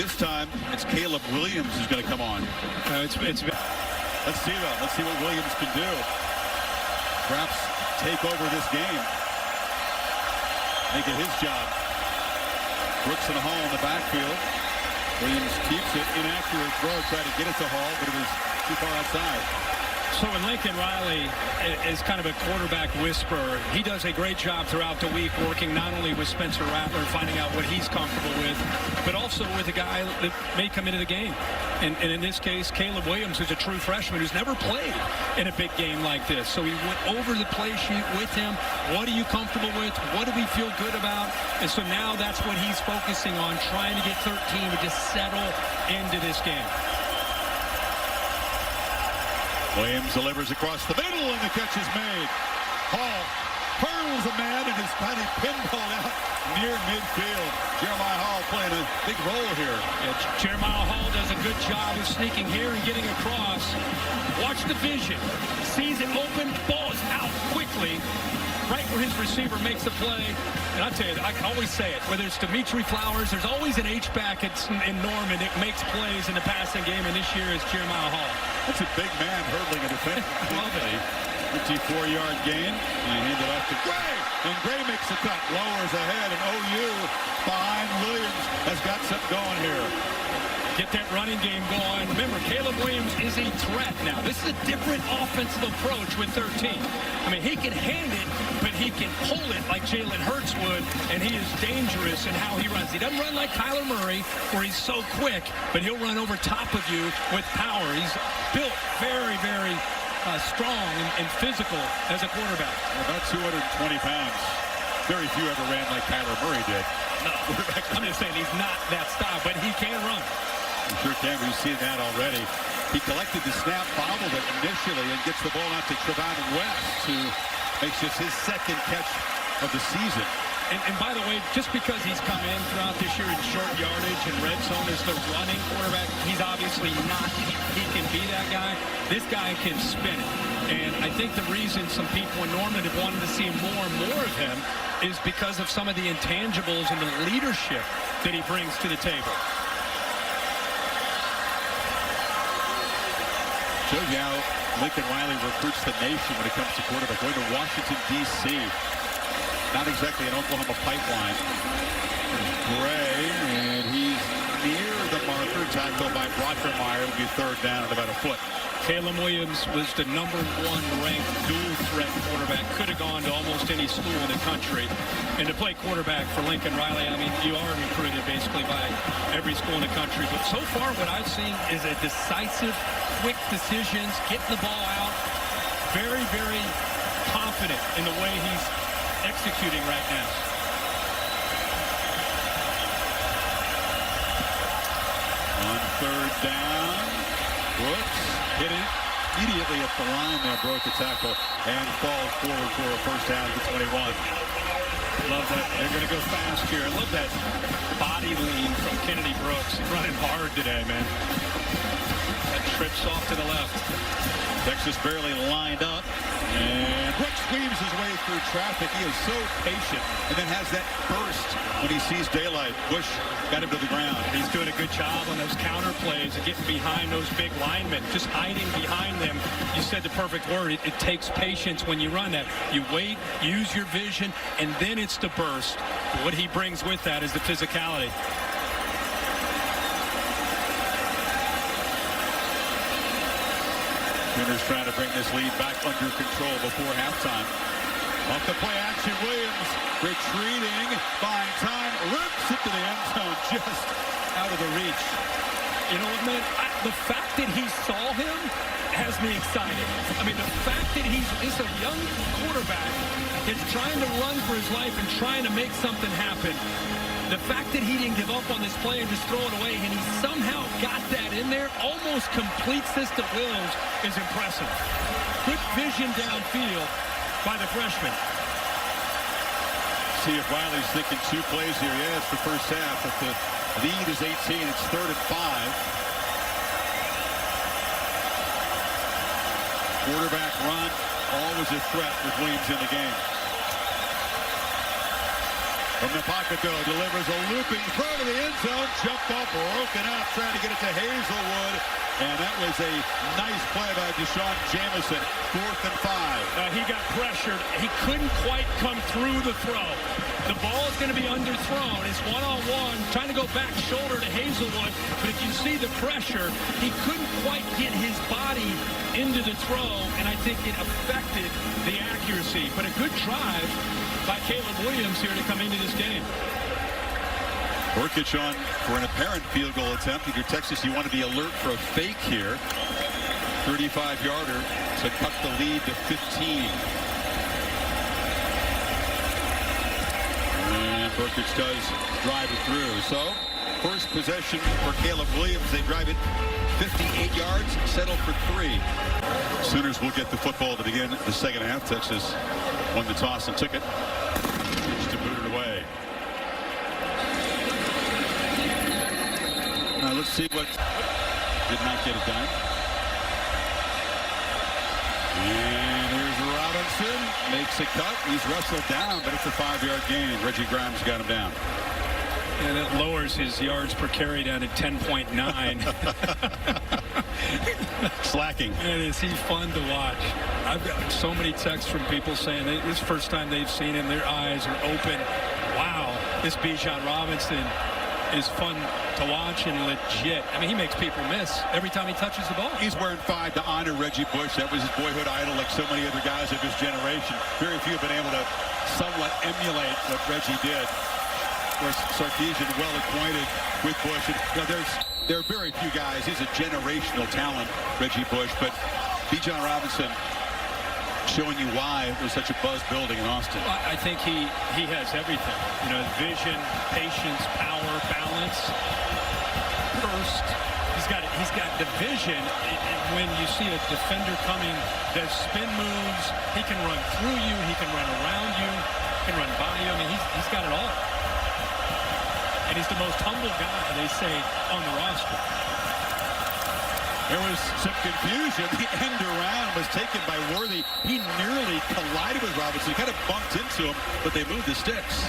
This time, it's Caleb Williams who's going to come on. Let's see, though. Let's see what Williams can do. Perhaps take over this game. Make it his job. Brooks and Hall in the backfield. Williams keeps it. Inaccurate throw. Tried to get it to Hall, but it was too far outside. So when Lincoln Riley is kind of a quarterback whisperer, he does a great job throughout the week working not only with Spencer Rattler, finding out what he's comfortable with, but also with a guy that may come into the game. And in this case, Caleb Williams, who's a true freshman who's never played in a big game like this. So he went over the play sheet with him. What are you comfortable with? What do we feel good about? And so now that's what he's focusing on, trying to get 13 to just settle into this game. Williams delivers across the middle, and the catch is made. Hall hurls a man and is kind of pinballed out near midfield. Jeremiah Hall playing a big role here. Yeah, Jeremiah Hall does a good job of sneaking here and getting across. Watch the vision. Sees it open, ball is out quickly, right where his receiver makes the play. And I tell you, I can always say it, whether it's Dimitri Flowers, there's always an H-back in Norman that makes plays in the passing game, and this year is Jeremiah Hall. That's a big man hurdling a defender. Love it. 54-yard gain. And he handed off to Gray. And Gray makes the cut. Lowers ahead. And OU behind Williams has got something going here. Get that running game going. Remember, Caleb Williams is a threat now. This is a different offensive approach with 13. I mean, he can hand it, but he can pull it like Jalen Hurts would, and he is dangerous in how he runs. He doesn't run like Kyler Murray, where he's so quick, but he'll run over top of you with power. He's built very, very strong and physical as a quarterback. About 220 pounds. Very few ever ran like Kyler Murray did. No, I'm just saying he's not that style, but he can run. You sure can. We've seen that already. He collected the snap, bobbled it initially, and gets the ball out to Trevon West, who makes this his second catch of the season. And by the way, just because he's come in throughout this year in short yardage and red zone as the running quarterback, he's obviously not, he can be that guy. This guy can spin it. And I think the reason some people in Norman have wanted to see more and more of him is because of some of the intangibles and the leadership that he brings to the table. Shows you how Lincoln Riley recruits the nation when it comes to quarterback. Going to Washington, D.C. Not exactly an Oklahoma pipeline. Gray, and he's near the marker. Tackled by Brockermeyer. It'll be third down at about a foot. Caleb Williams was the #1 ranked dual threat quarterback. Could have gone to almost any school in the country. And to play quarterback for Lincoln Riley, I mean, you are recruited basically by every school in the country. But so far what I've seen is a decisive, quick decisions, getting the ball out. Very, very confident in the way he's executing right now. On third down, Brooks hit it immediately at the line there, broke the tackle, and falls forward for a first down at the 21. Love that. They're going to go fast here. I love that body lean from Kennedy Brooks. He's running hard today, man. That trips off to the left. Texas barely lined up, and Brooks weaves his way through traffic. He is so patient, and then has that burst when he sees daylight. Bush got him to the ground. He's doing a good job on those counter plays and getting behind those big linemen, just hiding behind them. You said the perfect word. It takes patience when you run that. You wait, use your vision, and then it's the burst. What he brings with that is the physicality. Sooners trying to bring this lead back under control before halftime. Off the play action, Williams retreating, buying time, rips it to the end zone, just out of the reach. You know what, man? The fact that he saw him has me excited. I mean, the fact that he's a young quarterback that's trying to run for his life and trying to make something happen. The fact that he didn't give up on this play and just throw it away, and he somehow got that in there, almost completes this to Williams, is impressive. Good vision downfield by the freshman. See if Riley's thinking 2 plays here. Yeah, it's the first half. If the lead is 18, it's 3rd and 5. Quarterback run, always a threat with Williams in the game. From the pocket, though, delivers a looping throw to the end zone. Jumped off, broken up, trying to get it to Hazelwood. And that was a nice play by Deshaun Jamison. 4th and 5. He got pressured. He couldn't quite come through the throw. The ball is going to be underthrown. It's one-on-one, trying to go back shoulder to Hazelwood. But if you see the pressure, he couldn't quite get his body into the throw, and I think it affected the accuracy. But a good drive by Caleb Williams here to come into this game. Burkich on for an apparent field goal attempt. If you're Texas, you want to be alert for a fake here. 35-yarder to cut the lead to 15. And Burkich does drive it through. So, first possession for Caleb Williams. They drive it 58 yards, settle for 3. Sooners will get the football to begin the second half. Texas won the toss and took it. To boot it away. Now let's see what did not get it done. And here's Robinson, makes a cut. He's wrestled down, but it's a 5-yard gain. Reggie Grimes got him down. And it lowers his yards per carry down to 10.9. Slacking. And is he fun to watch? I've got so many texts from people saying this is the first time they've seen him. Their eyes are open. Wow, this Bijan Robinson is fun to watch and legit. I mean, he makes people miss every time he touches the ball. He's wearing 5 to honor Reggie Bush. That was his boyhood idol, like so many other guys of his generation. Very few have been able to somewhat emulate what Reggie did. Of course, Sarkisian well acquainted with Bush. And, you know, there are very few guys. He's a generational talent, Reggie Bush, but Bijan Robinson showing you why there's such a buzz building in Austin. Well, I think he has everything. You know, vision, patience, power, balance, burst. He's got the vision. And when you see a defender coming, does spin moves, he can run through you, he can run around you, he can run by you. I mean, he's got it all. And he's the most humble guy, they say, on the roster. There was some confusion. The end around was taken by Worthy. He nearly collided with Robinson. He kind of bumped into him, but they moved the sticks.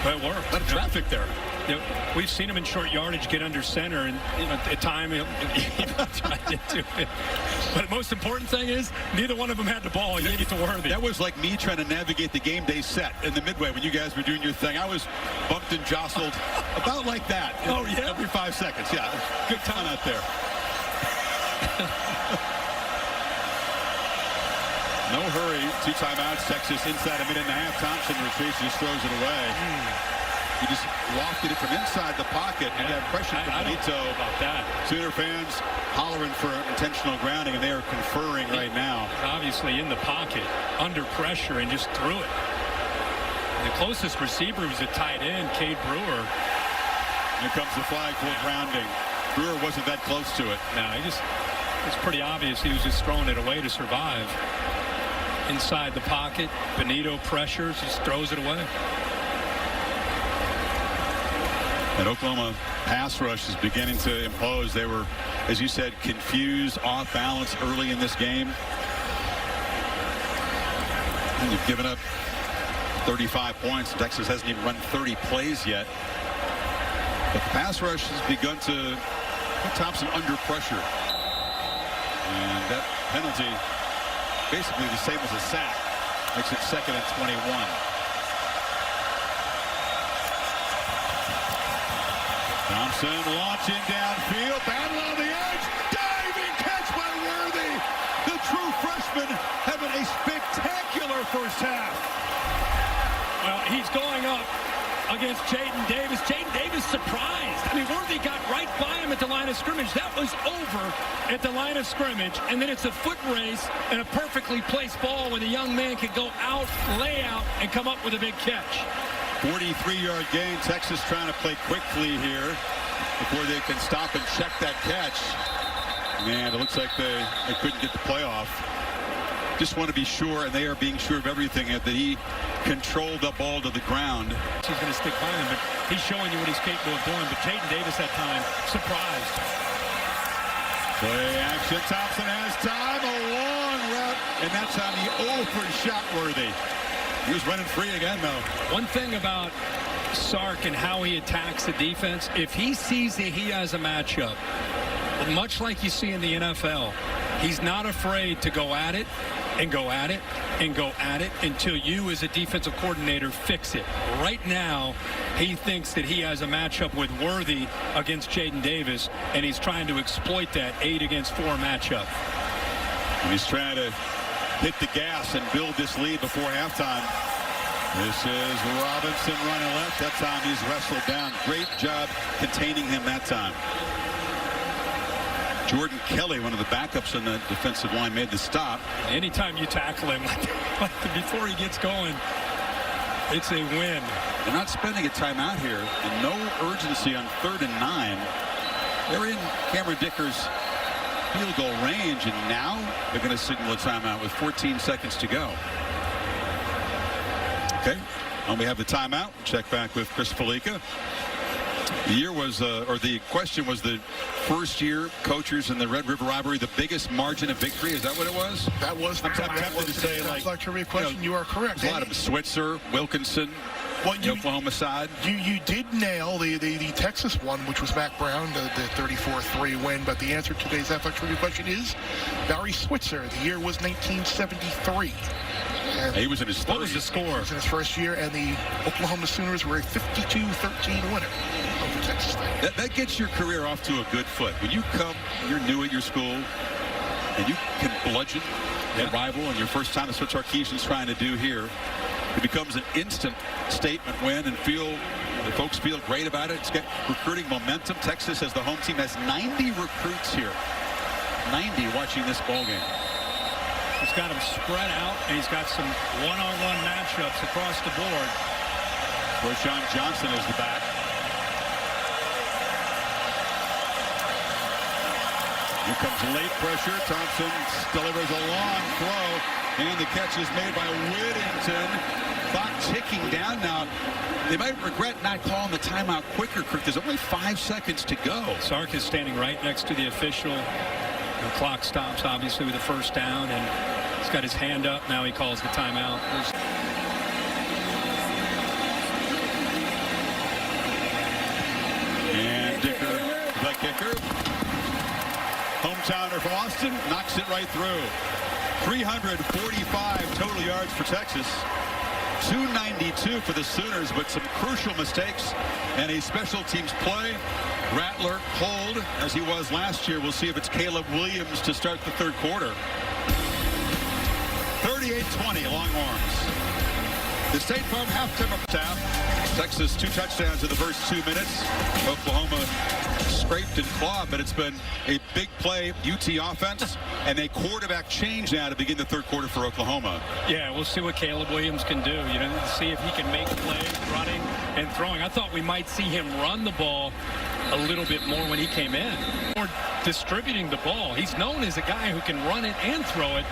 But it worked. A lot of traffic there. You know, we've seen him in short yardage get under center, and at time he'll try to do it. But the most important thing is neither one of them had the ball. He gave it to Worthy. That was like me trying to navigate the game day set in the midway when you guys were doing your thing. I was bumped and jostled about like that. Oh, yeah? Every 5 seconds. Yeah. Good time out there. No hurry. 2 timeouts. Texas inside a minute and a half. Thompson retrieves, just throws it away. He just lofted it from inside the pocket and got pressure from Benito. About that. Sooner fans hollering for intentional grounding, and they are conferring right now. Obviously in the pocket, under pressure, and just threw it. And the closest receiver was a tight end, Cade Brewer. Here comes the flag for grounding. Brewer wasn't that close to it. No, it's pretty obvious he was just throwing it away to survive. Inside the pocket, Benito pressures, just throws it away. And Oklahoma pass rush is beginning to impose. They were, as you said, confused, off balance early in this game. And you've given up 35 points. Texas hasn't even run 30 plays yet. But the pass rush has begun to put Thompson under pressure. And that penalty, basically the same as a sack, makes it 2nd and 21. Thompson launching downfield, battle on the edge, diving catch by Worthy. The true freshman having a spectacular first half. Well, he's going up against Jaden Davis. Jaden Davis surprised. I mean, Worthy got right by him at the line of scrimmage. That was over at the line of scrimmage. And then it's a foot race and a perfectly placed ball when the young man could go out, lay out, and come up with a big catch. 43-yard gain. Texas trying to play quickly here before they can stop and check that catch. Man, it looks like they couldn't get the play off. Just want to be sure, and they are being sure of everything, that he controlled the ball to the ground. He's going to stick by him, but he's showing you what he's capable of doing. But Jaden Davis that time, surprised. Play action. Thompson has time. A long route, and that time he overshot Worthy. He was running free again, though. One thing about Sark and how he attacks the defense, if he sees that he has a matchup, much like you see in the NFL, he's not afraid to go at it and go at it and go at it until you as a defensive coordinator fix it. Right now, he thinks that he has a matchup with Worthy against Jaden Davis, and he's trying to exploit that 8 against 4 matchup. And he's trying to hit the gas and build this lead before halftime. This is Robinson running left. That time he's wrestled down. Great job containing him that time. Jordan Kelly, one of the backups on the defensive line, made the stop. Anytime you tackle him like before he gets going, it's a win. They're not spending a timeout here, and no urgency on 3rd and 9. They're in Cameron Dicker's field goal range, and now they're going to signal a timeout with 14 seconds to go. Okay, and we have the timeout. Check back with Chris Felica. The year was, or the question was, the first year coaches in the Red River robbery, the biggest margin of victory. Is that what it was? That was. I'm tempted to say, like, trivia question. You are correct. There's a lot of them. Switzer, Wilkinson, the Oklahoma side. You did nail the Texas one, which was Mac Brown, the 34-3 win. But the answer to today's athletic trivia question is Barry Switzer. The year was 1973. And he was in his 30s. What was the score? He was in his first year, and the Oklahoma Sooners were a 52-13 winner over Texas State. That gets your career off to a good foot. When you come, you're new at your school, and you can bludgeon a rival, and your first time, that's what Sarkisian's trying to do here. It becomes an instant statement win, and the folks feel great about it. It's got recruiting momentum. Texas, as the home team, has 90 recruits here. 90 watching this ball game. He's got him spread out, and he's got some one-on-one matchups across the board. Roshan Johnson is the back. Here comes late pressure. Thompson delivers a long throw, and the catch is made by Whittington. Clock ticking down now. They might regret not calling the timeout quicker, Kirk. There's only 5 seconds to go. Sark is standing right next to the official. The clock stops, obviously, with the first down, and he's got his hand up. Now he calls the timeout. And Dicker, the kicker. Hometowner from Austin, knocks it right through. 345 total yards for Texas. 292 for the Sooners, but some crucial mistakes and a special teams play. Rattler hold as he was last year. We'll see if it's Caleb Williams to start the third quarter. 38-20 Longhorns. The State Farm halftime tap. Texas 2 touchdowns in the first 2 minutes. Oklahoma scraped and clawed, but it's been a big play UT offense and a quarterback change now to begin the third quarter for Oklahoma. Yeah, we'll see what Caleb Williams can do. You know, see if he can make plays running and throwing. I thought we might see him run the ball a little bit more when he came in. Or distributing the ball. He's known as a guy who can run it and throw it.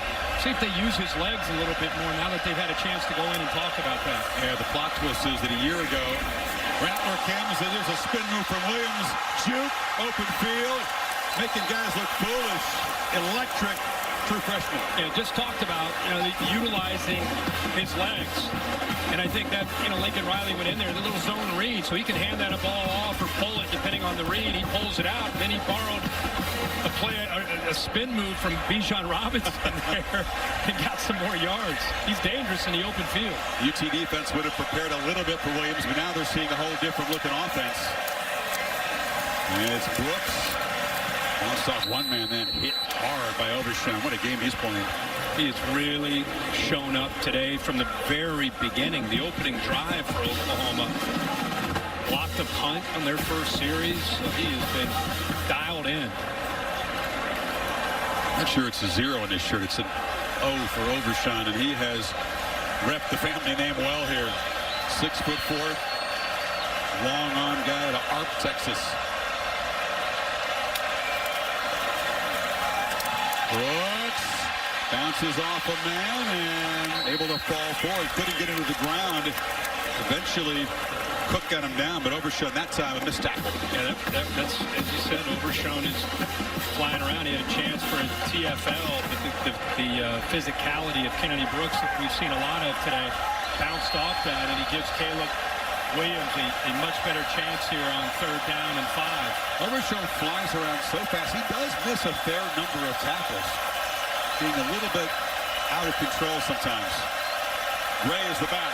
See if they use his legs a little bit more now that they've had a chance to go in and talk about that. Yeah, the plot twist is that a year ago, Rattler comes and there's a spin move from Williams. Juke, open field, making guys look foolish. Electric, true freshman. Yeah, just talked about, utilizing his legs. And I think that, Lincoln Riley went in there, the little zone read, so he can hand that a ball off or pull it depending on the read. He pulls it out, and then he borrowed a spin move from Bijan Robinson there and got some more yards. He's dangerous in the open field. UT defense would have prepared a little bit for Williams, but now they're seeing a whole different looking offense. And it's Brooks. Bounced off one man, then hit hard by Overshown. What a game he's playing. He has really shown up today from the very beginning. The opening drive for Oklahoma. Blocked a punt on their first series. So he has been dialed in. I'm not sure it's a 0 in his shirt. It's an O for Overshown, and he has repped the family name well here. 6'4", long on guy out of Arp, Texas. Brooks bounces off a man and able to fall forward. Couldn't get into the ground. Eventually, Cook got him down, but Overshown that time a missed tackle. Yeah, that's, as you said, Overshown is flying around. He had a chance for a TFL, but the physicality of Kennedy Brooks that we've seen a lot of today bounced off that, and he gives Caleb Williams a much better chance here on 3rd down and 5. Overshown flies around so fast. He does miss a fair number of tackles, being a little bit out of control sometimes. Gray is the back.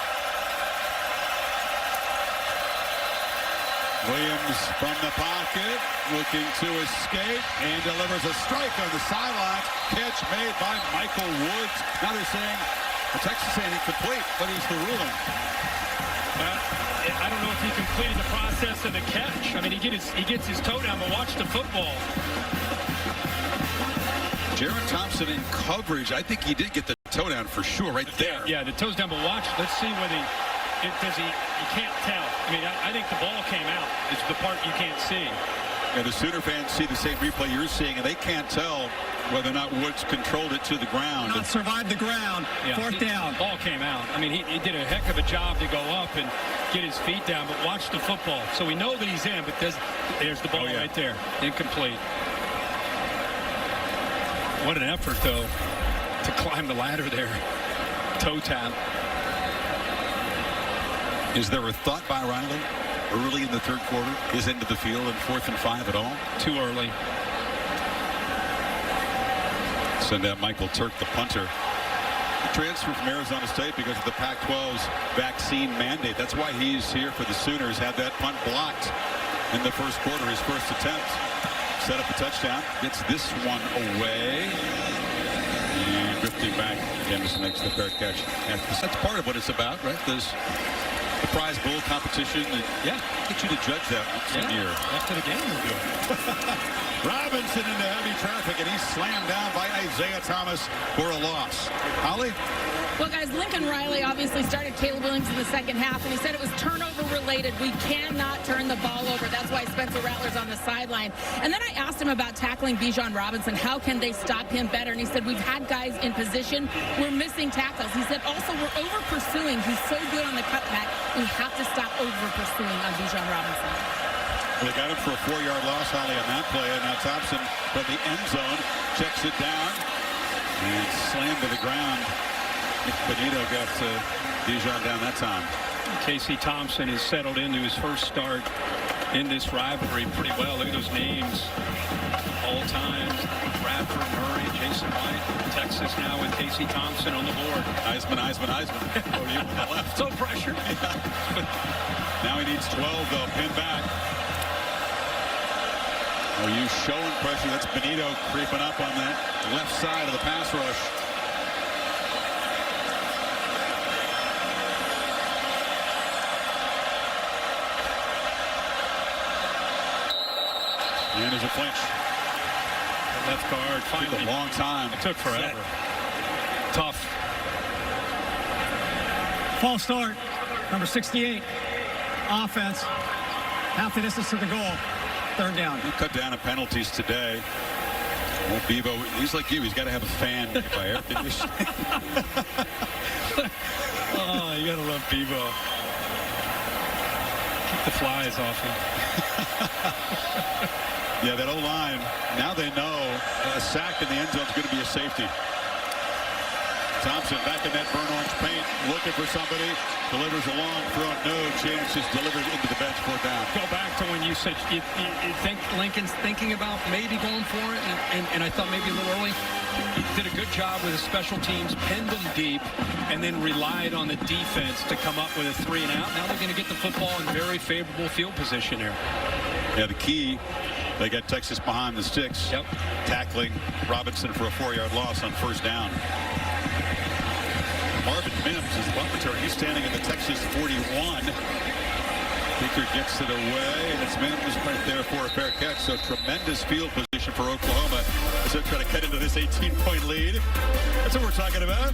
Williams from the pocket, looking to escape, and delivers a strike on the sideline. Catch made by Michael Woods. Now they're saying the Texas ain't incomplete, but he's the ruling. I don't know if he completed the process of the catch. I mean, he gets his toe down, but watch the football. Jaron Thompson in coverage. I think he did get the toe down for sure right there. Yeah, the toe's down, but watch. Let's see whether you can't tell. I mean, I think the ball came out. It's the part you can't see. Yeah, the Sooner fans see the same replay you're seeing, and they can't tell whether or not Woods controlled it to the ground. Not survived the ground. Yeah, 4th down. The ball came out. I mean, he did a heck of a job to go up and get his feet down, but watch the football. So we know that he's in, but there's the ball right there. Incomplete. What an effort, though, to climb the ladder there. Toe tap. Is there a thought by Riley early in the 3rd quarter, his end of the field, and 4th and 5 at all? Too early. Send out Michael Turk, the punter. He transferred from Arizona State because of the Pac-12's vaccine mandate. That's why he's here for the Sooners. Had that punt blocked in the 1st quarter, his first attempt. Set up a touchdown. Gets this one away. And drifting back. Dennis makes the fair catch. That's part of what it's about, right? There's the prize bowl competition. And, yeah, get you to judge that once a year. After the game, we'll do it. Robinson into heavy traffic, and he's slammed down by Isaiah Thomas for a loss. Holly? Well, guys, Lincoln Riley obviously started Caleb Williams in the second half, and he said it was turnover related. We cannot turn the ball over. That's why Spencer Rattler's on the sideline. And then I asked him about tackling Bijan Robinson. How can they stop him better? And he said, we've had guys in position. We're missing tackles. He said, also, we're over-pursuing. He's so good on the cutback. We have to stop over-pursuing on Bijan Robinson. Well, they got him for a 4-yard loss, Holly, on that play. And now Thompson from the end zone checks it down and slammed to the ground. Benito got Bijan down that time. Casey Thompson has settled into his first start in this rivalry pretty well. Look at those names. All times. Bradford, Murray, Jason White. Texas now with Casey Thompson on the board. Heisman. Oh, you left. So pressure. Now he needs 12, though. Pin back. Oh, you showing pressure. That's Benito creeping up on that left side of the pass rush. And there's a flinch. The left guard finally. Took a long time. It took forever. Tough. False start. Number 68. Offense. Half the distance to the goal. Third down. He cut down on penalties today. Well, Bevo, he's like you. He's got to have a fan by air conditioning. Oh, you got to love Bevo. Keep the flies off him. Yeah, that O-line, now they know a sack in the end zone is going to be a safety. Thompson back in that burnt orange paint, looking for somebody, delivers a long throw, no chance, just delivers into the bench for a down. Go back to when you said you think Lincoln's thinking about maybe going for it, and I thought maybe a little early. He did a good job with his special teams, pinned them deep, and then relied on the defense to come up with a 3 and out. Now they're going to get the football in very favorable field position here. Yeah, the key, they got Texas behind the sticks, tackling Robinson for a 4-yard loss on first down. Marvin Mims is the punt return. He's standing at the Texas 41. Baker gets it away, and it's Mims right there for a fair catch. So tremendous field position for Oklahoma as they try to cut into this 18-point lead. That's what we're talking about.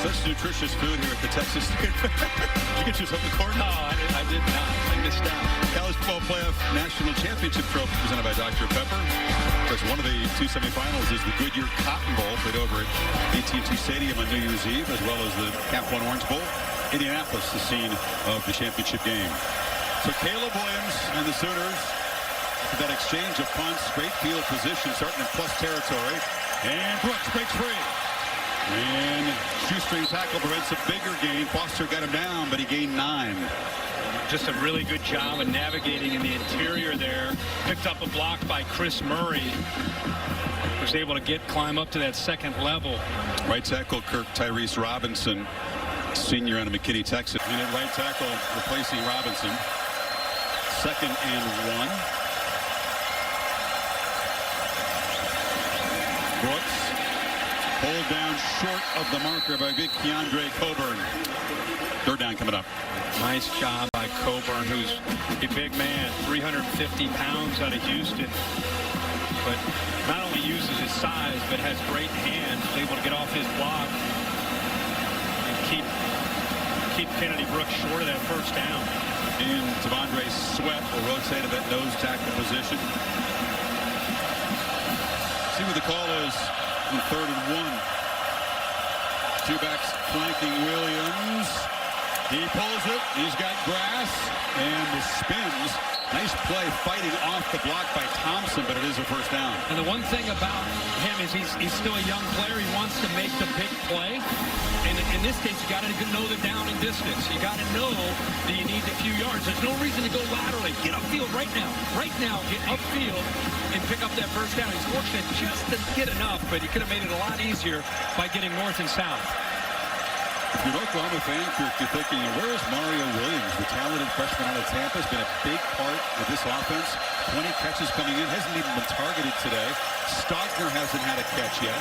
Such nutritious food here at the Texas. Did you get yourself the corn? No, I did not. I missed out. College Football Playoff National Championship Trophy presented by Dr. Pepper. Of course, one of the 2 semifinals is the Goodyear Cotton Bowl played over at AT&T Stadium on New Year's Eve, as well as the Cap One Orange Bowl. Indianapolis, the scene of the championship game. So Caleb Williams and the Sooners, with that exchange of punts, great field position, starting in plus territory. And Brooks breaks free. And shoestring tackle prevents a bigger gain. Foster got him down, but he gained 9. Just a really good job of navigating in the interior there. Picked up a block by Chris Murray. Was able to climb up to that second level. Right tackle Kirk Tyrese Robinson, senior out of McKinney, Texas. And at right tackle replacing Robinson. 2nd and 1. Brooks pulled down short of the marker by big Keandre Coburn. 3rd down coming up. Nice job by Coburn, who's a big man, 350 pounds out of Houston. But not only uses his size, but has great hands, able to get off his block and keep Kennedy Brooks short of that first down. And T'Vondre Sweat will rotate to that nose tackle position. See what the call is on 3rd and 1. 2 backs flanking Williams. He pulls it. He's got grass and the spins. Nice play fighting off the block by Thompson, but it is a first down. And the one thing about him is he's still a young player. He wants to make the big play. And in this case, you got to know the down and distance. You got to know that you need a few yards. There's no reason to go laterally. Get upfield right now. Right now, get upfield and pick up that first down. He's fortunate just to get enough, but he could have made it a lot easier by getting north and south. If you're an Oklahoma fan, you're thinking, where is Mario Williams? The talented freshman out of Tampa has been a big part of this offense. 20 catches coming in. Hasn't even been targeted today. Stogner hasn't had a catch yet.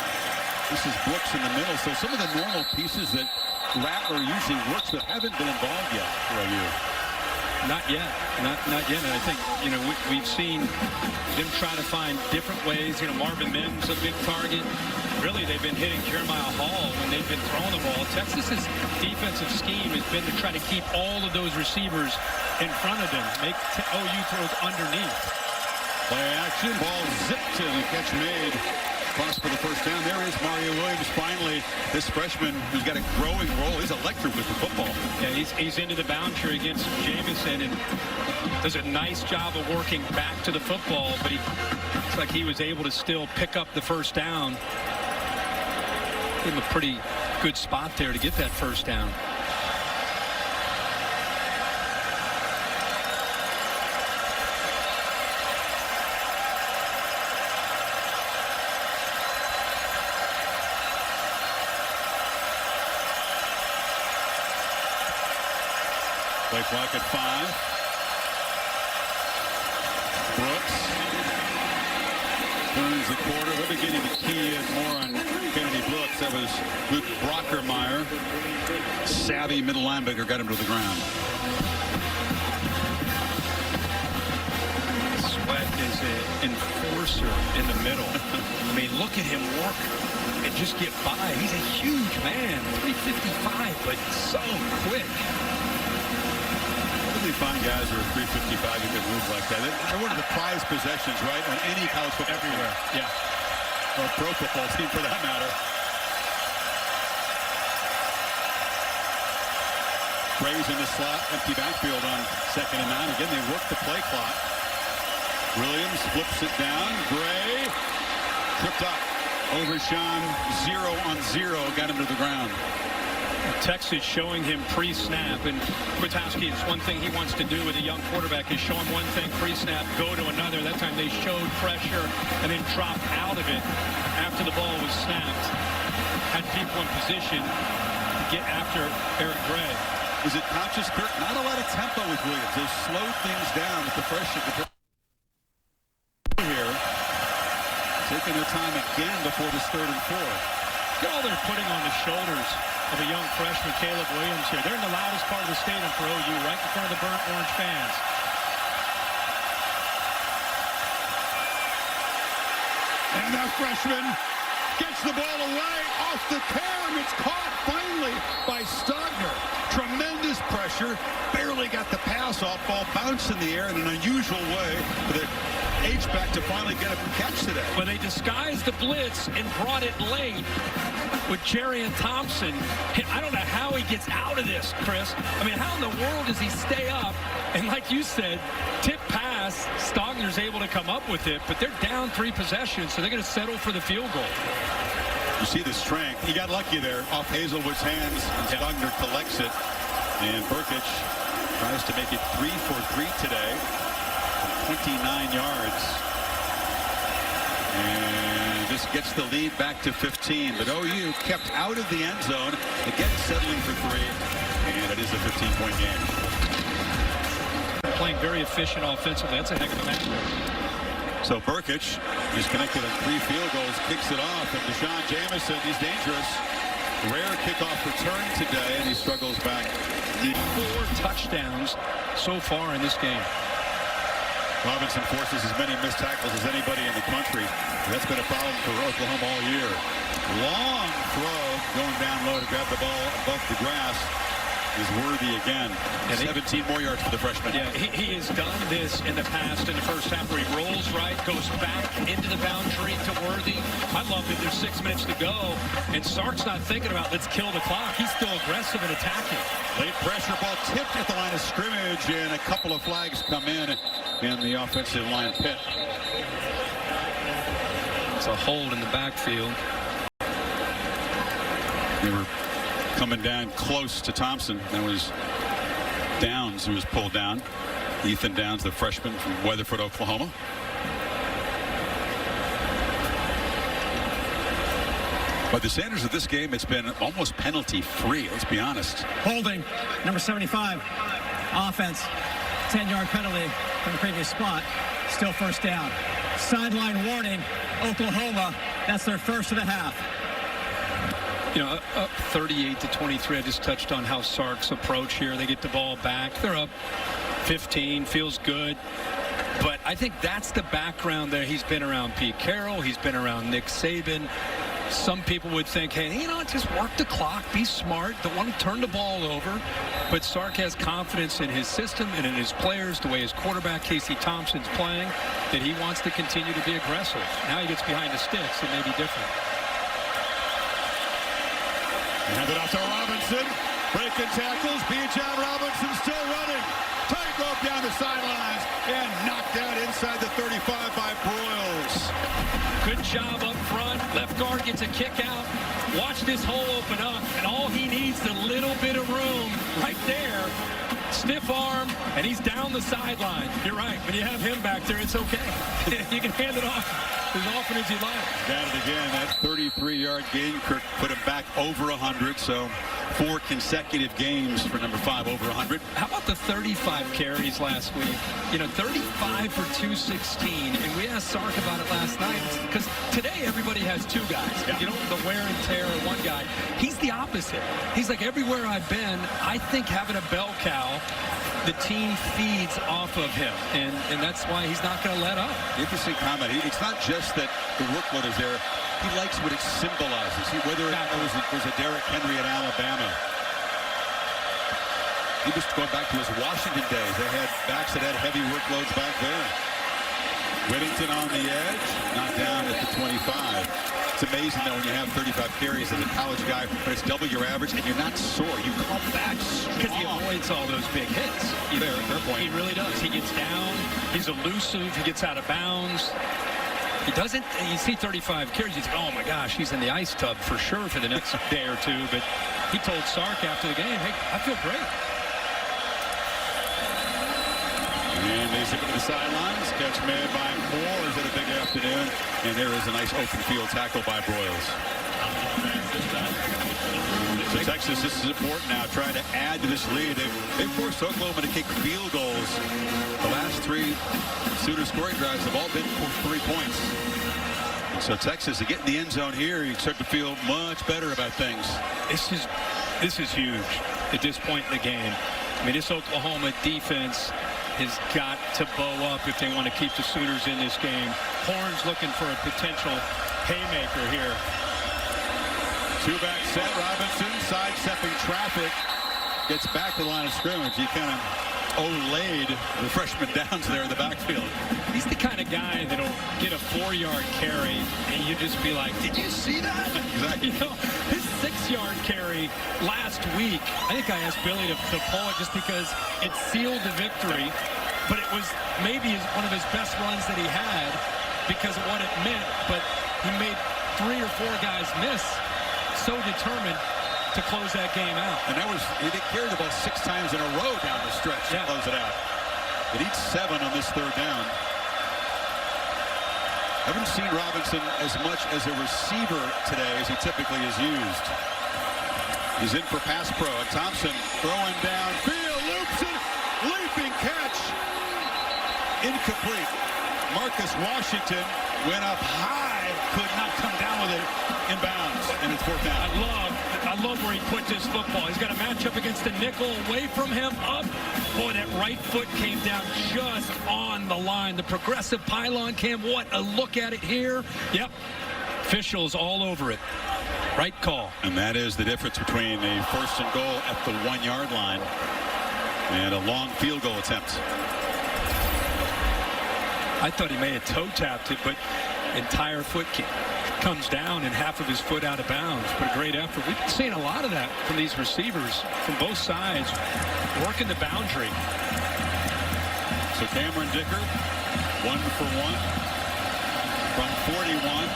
This is Brooks in the middle. So some of the normal pieces that Rattler usually works with haven't been involved yet for OU. Not yet. Not yet. And I think, we've seen them try to find different ways. Marvin Mims, a big target. Really, they've been hitting Jeremiah Hall when they've been throwing the ball. Texas's defensive scheme has been to try to keep all of those receivers in front of them. Make OU throws underneath. Play action. Ball zipped and a catch made. Cross for the first down. There is Mario Williams finally. This freshman who's got a growing role. He's electric with the football. Yeah, he's into the boundary against Jamison and does a nice job of working back to the football, but it's like he was able to still pick up the first down. Give him a pretty good spot there to get that first down. Play clock at 5. Brooks turns the quarter. We're beginning to key in more on Kennedy Brooks. That was Luke Brockermeyer. Savvy middle linebacker got him to the ground. Sweat is an enforcer in the middle. I mean, look at him work and just get by. He's a huge man, 355, but so quick. Really fine guys who are 355 who can move like that. They're one of the prized possessions, right, on any college football everywhere. Team. Yeah. Or pro football team for that matter. Gray's in the slot, empty backfield on 2nd and 9. Again, they work the play clock. Williams flips it down. Gray tripped up. Overshot 0 on 0, got him to the ground. Texas showing him pre-snap, and Kwiatkowski, it's one thing he wants to do with a young quarterback is show him one thing pre-snap, go to another. That time they showed pressure and then dropped out of it after the ball was snapped. Had people in position to get after Eric Gray. Was it conscious, Kirk? Not a lot of tempo with Williams. They slowed things down with the freshman. Here, taking their time again before this 3rd and 4. Look at all they're putting on the shoulders of a young freshman, Caleb Williams here. They're in the loudest part of the stadium for OU, right in front of the burnt orange fans. And that freshman gets the ball away off the tear, and it's caught finally by Stogner. Tremendous pressure, barely got the pass off, ball bounced in the air in an unusual way for the H-back to finally get a catch today. Well, they disguised the blitz and brought it late with Jarian Thompson. I don't know how he gets out of this, Chris. I mean, how in the world does he stay up? And like you said, tip pass, Stogner's able to come up with it, but they're down 3 possessions, so they're going to settle for the field goal. You see the strength. He got lucky there off Hazelwood's hands, and Stogner collects it. And Burkich tries to make it 3 for 3 today. 29 yards. And this gets the lead back to 15. But OU kept out of the end zone. Again, settling for 3. And it is a 15-point game. Playing very efficient offensively. That's a heck of a matchup. So Burkich is connected on 3 field goals, kicks it off. And Deshaun Jamison, he's dangerous. Rare kickoff return today, and he struggles back. 4 touchdowns so far in this game. Robinson forces as many missed tackles as anybody in the country. That's been a problem for Oklahoma all year. Long throw going down low to grab the ball above the grass is worthy again. And 17 more yards for the freshman. Yeah, he has done this in the past in the first half where he rolls right, goes back into the boundary to Worthy. I love that there's 6 minutes to go, and Sark's not thinking about let's kill the clock. He's still aggressive and attacking. Late pressure ball tipped at the line of scrimmage, and a couple of flags come in the offensive line pit. It's a hold in the backfield. They were coming down close to Thompson. That was Downs who was pulled down. Ethan Downs, the freshman from Weatherford, Oklahoma. But the standards of this game, it's been almost penalty-free, let's be honest. Holding, number 75, offense, 10-yard penalty from the previous spot. Still first down. Sideline warning, Oklahoma. That's their first of the half. You know, up 38-23. I just touched on how Sark's approach here. They get the ball back. They're up 15. Feels good. But I think that's the background there. He's been around Pete Carroll. He's been around Nick Saban. Some people would think, hey, you know, just work the clock, be smart, don't want to turn the ball over. But Sark has confidence in his system and in his players, the way his quarterback, Casey Thompson's playing, that he wants to continue to be aggressive. Now he gets behind the sticks, it may be different. Hand it off to Robinson. Breaking tackles. Bijan Robinson still running. Tightrope down the sidelines and knocked out inside the 35 by Broyles. Good job up front. Left guard gets a kick out. Watch this hole open up, and all he needs is a little bit of room right there. Stiff arm, and he's down the sideline. You're right. When you have him back there, it's okay. You can hand it off as often as you like. Got it again. That 33-yard gain. Kirk put him back over 100, so 4 consecutive games for number 5 over 100. How about the 35 carries last week? You know, 35 for 216, and we asked Sark about it last night because today everybody has 2 guys. Yeah. You know, the wear and tear of one guy. He's the opposite. He's like, everywhere I've been, I think having a bell cow, the team feeds off of him, and that's why he's not going to let up. Interesting comment. It's not just that the workload is there. He likes what it symbolizes. Whether it was a Derrick Henry at Alabama. He was going back to his Washington days. They had backs that had heavy workloads back there. Whittington on the edge, not down at the 25. It's amazing, though, when you have 35 carries as a college guy, but it's double your average, and you're not sore. You come back strong. Because he avoids all those big hits. Fair point. He really does. He gets down. He's elusive. He gets out of bounds. He doesn't. You see 35 carries. You think, oh, my gosh, he's in the ice tub for sure for the next day or two. But he told Sark after the game, hey, I feel great. And they zip it to the sidelines. Catch made by Moore. Is it a big afternoon? And there is a nice open field tackle by Broyles. So Texas, this is important now, trying to add to this lead. They forced Oklahoma to kick field goals. The last 3 Sooner scoring drives have all been for 3 points. So Texas, to get in the end zone here, you start to feel much better about things. This is huge at this point in the game. I mean, this Oklahoma defense has got to bow up if they want to keep the Sooners in this game. Horns looking for a potential haymaker here. 2-back set. Robinson sidestepping traffic. Gets back to the line of scrimmage. He kind of olayed the freshman Downs there in the backfield. He's the kind of guy that'll get a 4-yard carry and you just be like, did you see that? Exactly. You know, his 6-yard carry last week, I think I asked Billy to pull it just because it sealed the victory, but it was maybe one of his best runs that he had because of what it meant, but he made 3 or 4 guys miss, so determined to close that game out. And he carried the ball 6 times in a row down the stretch to close it out. It needs 7 on this 3rd down. Haven't seen Robinson as much as a receiver today as he typically is used. He's in for pass pro. And Thompson throwing downfield, loops it, leaping catch. Incomplete. Marcus Washington went up high, could not come down with it in bounds, and it's 4th down. I love where he put this football. He's got a matchup against the nickel, away from him, up. Boy, that right foot came down just on the line. The progressive pylon cam, what a look at it here. Yep, officials all over it. Right call. And that is the difference between a 1st and goal at the 1-yard line and a long field goal attempt. I thought he may have toe tapped it, but entire foot comes down and half of his foot out of bounds. But a great effort. We've been seeing a lot of that from these receivers from both sides, working the boundary. So Cameron Dicker, 1 for 1 from 41.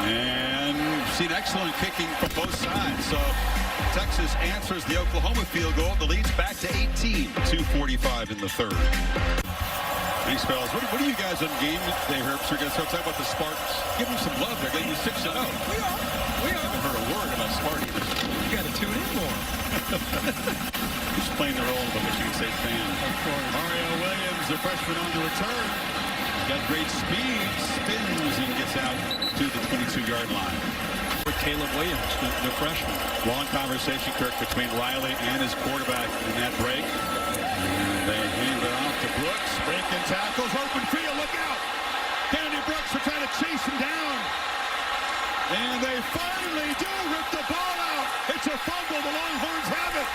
And we've seen excellent kicking from both sides. So Texas answers the Oklahoma field goal. The lead's back to 18. 2:45 in the 3rd. Thanks, fellas. What are you guys on game day, Herbs? We're going to start talking about the Spartans. Give them some love. They're getting 6-0. We are. I haven't heard a word about Spartans. You got to tune in more. Who's playing the role of a Michigan State fan? Of course. Mario Williams, the freshman on the return. Got great speed, spins, and gets out to the 22-yard line. Caleb Williams, the freshman. Long conversation, Kirk, between Riley and his quarterback in that break. And they hand it off to Brooks. Breaking tackles, open field, look out! Kennedy Brooks are trying to chase him down. And they finally do rip the ball out. It's a fumble. The Longhorns have it.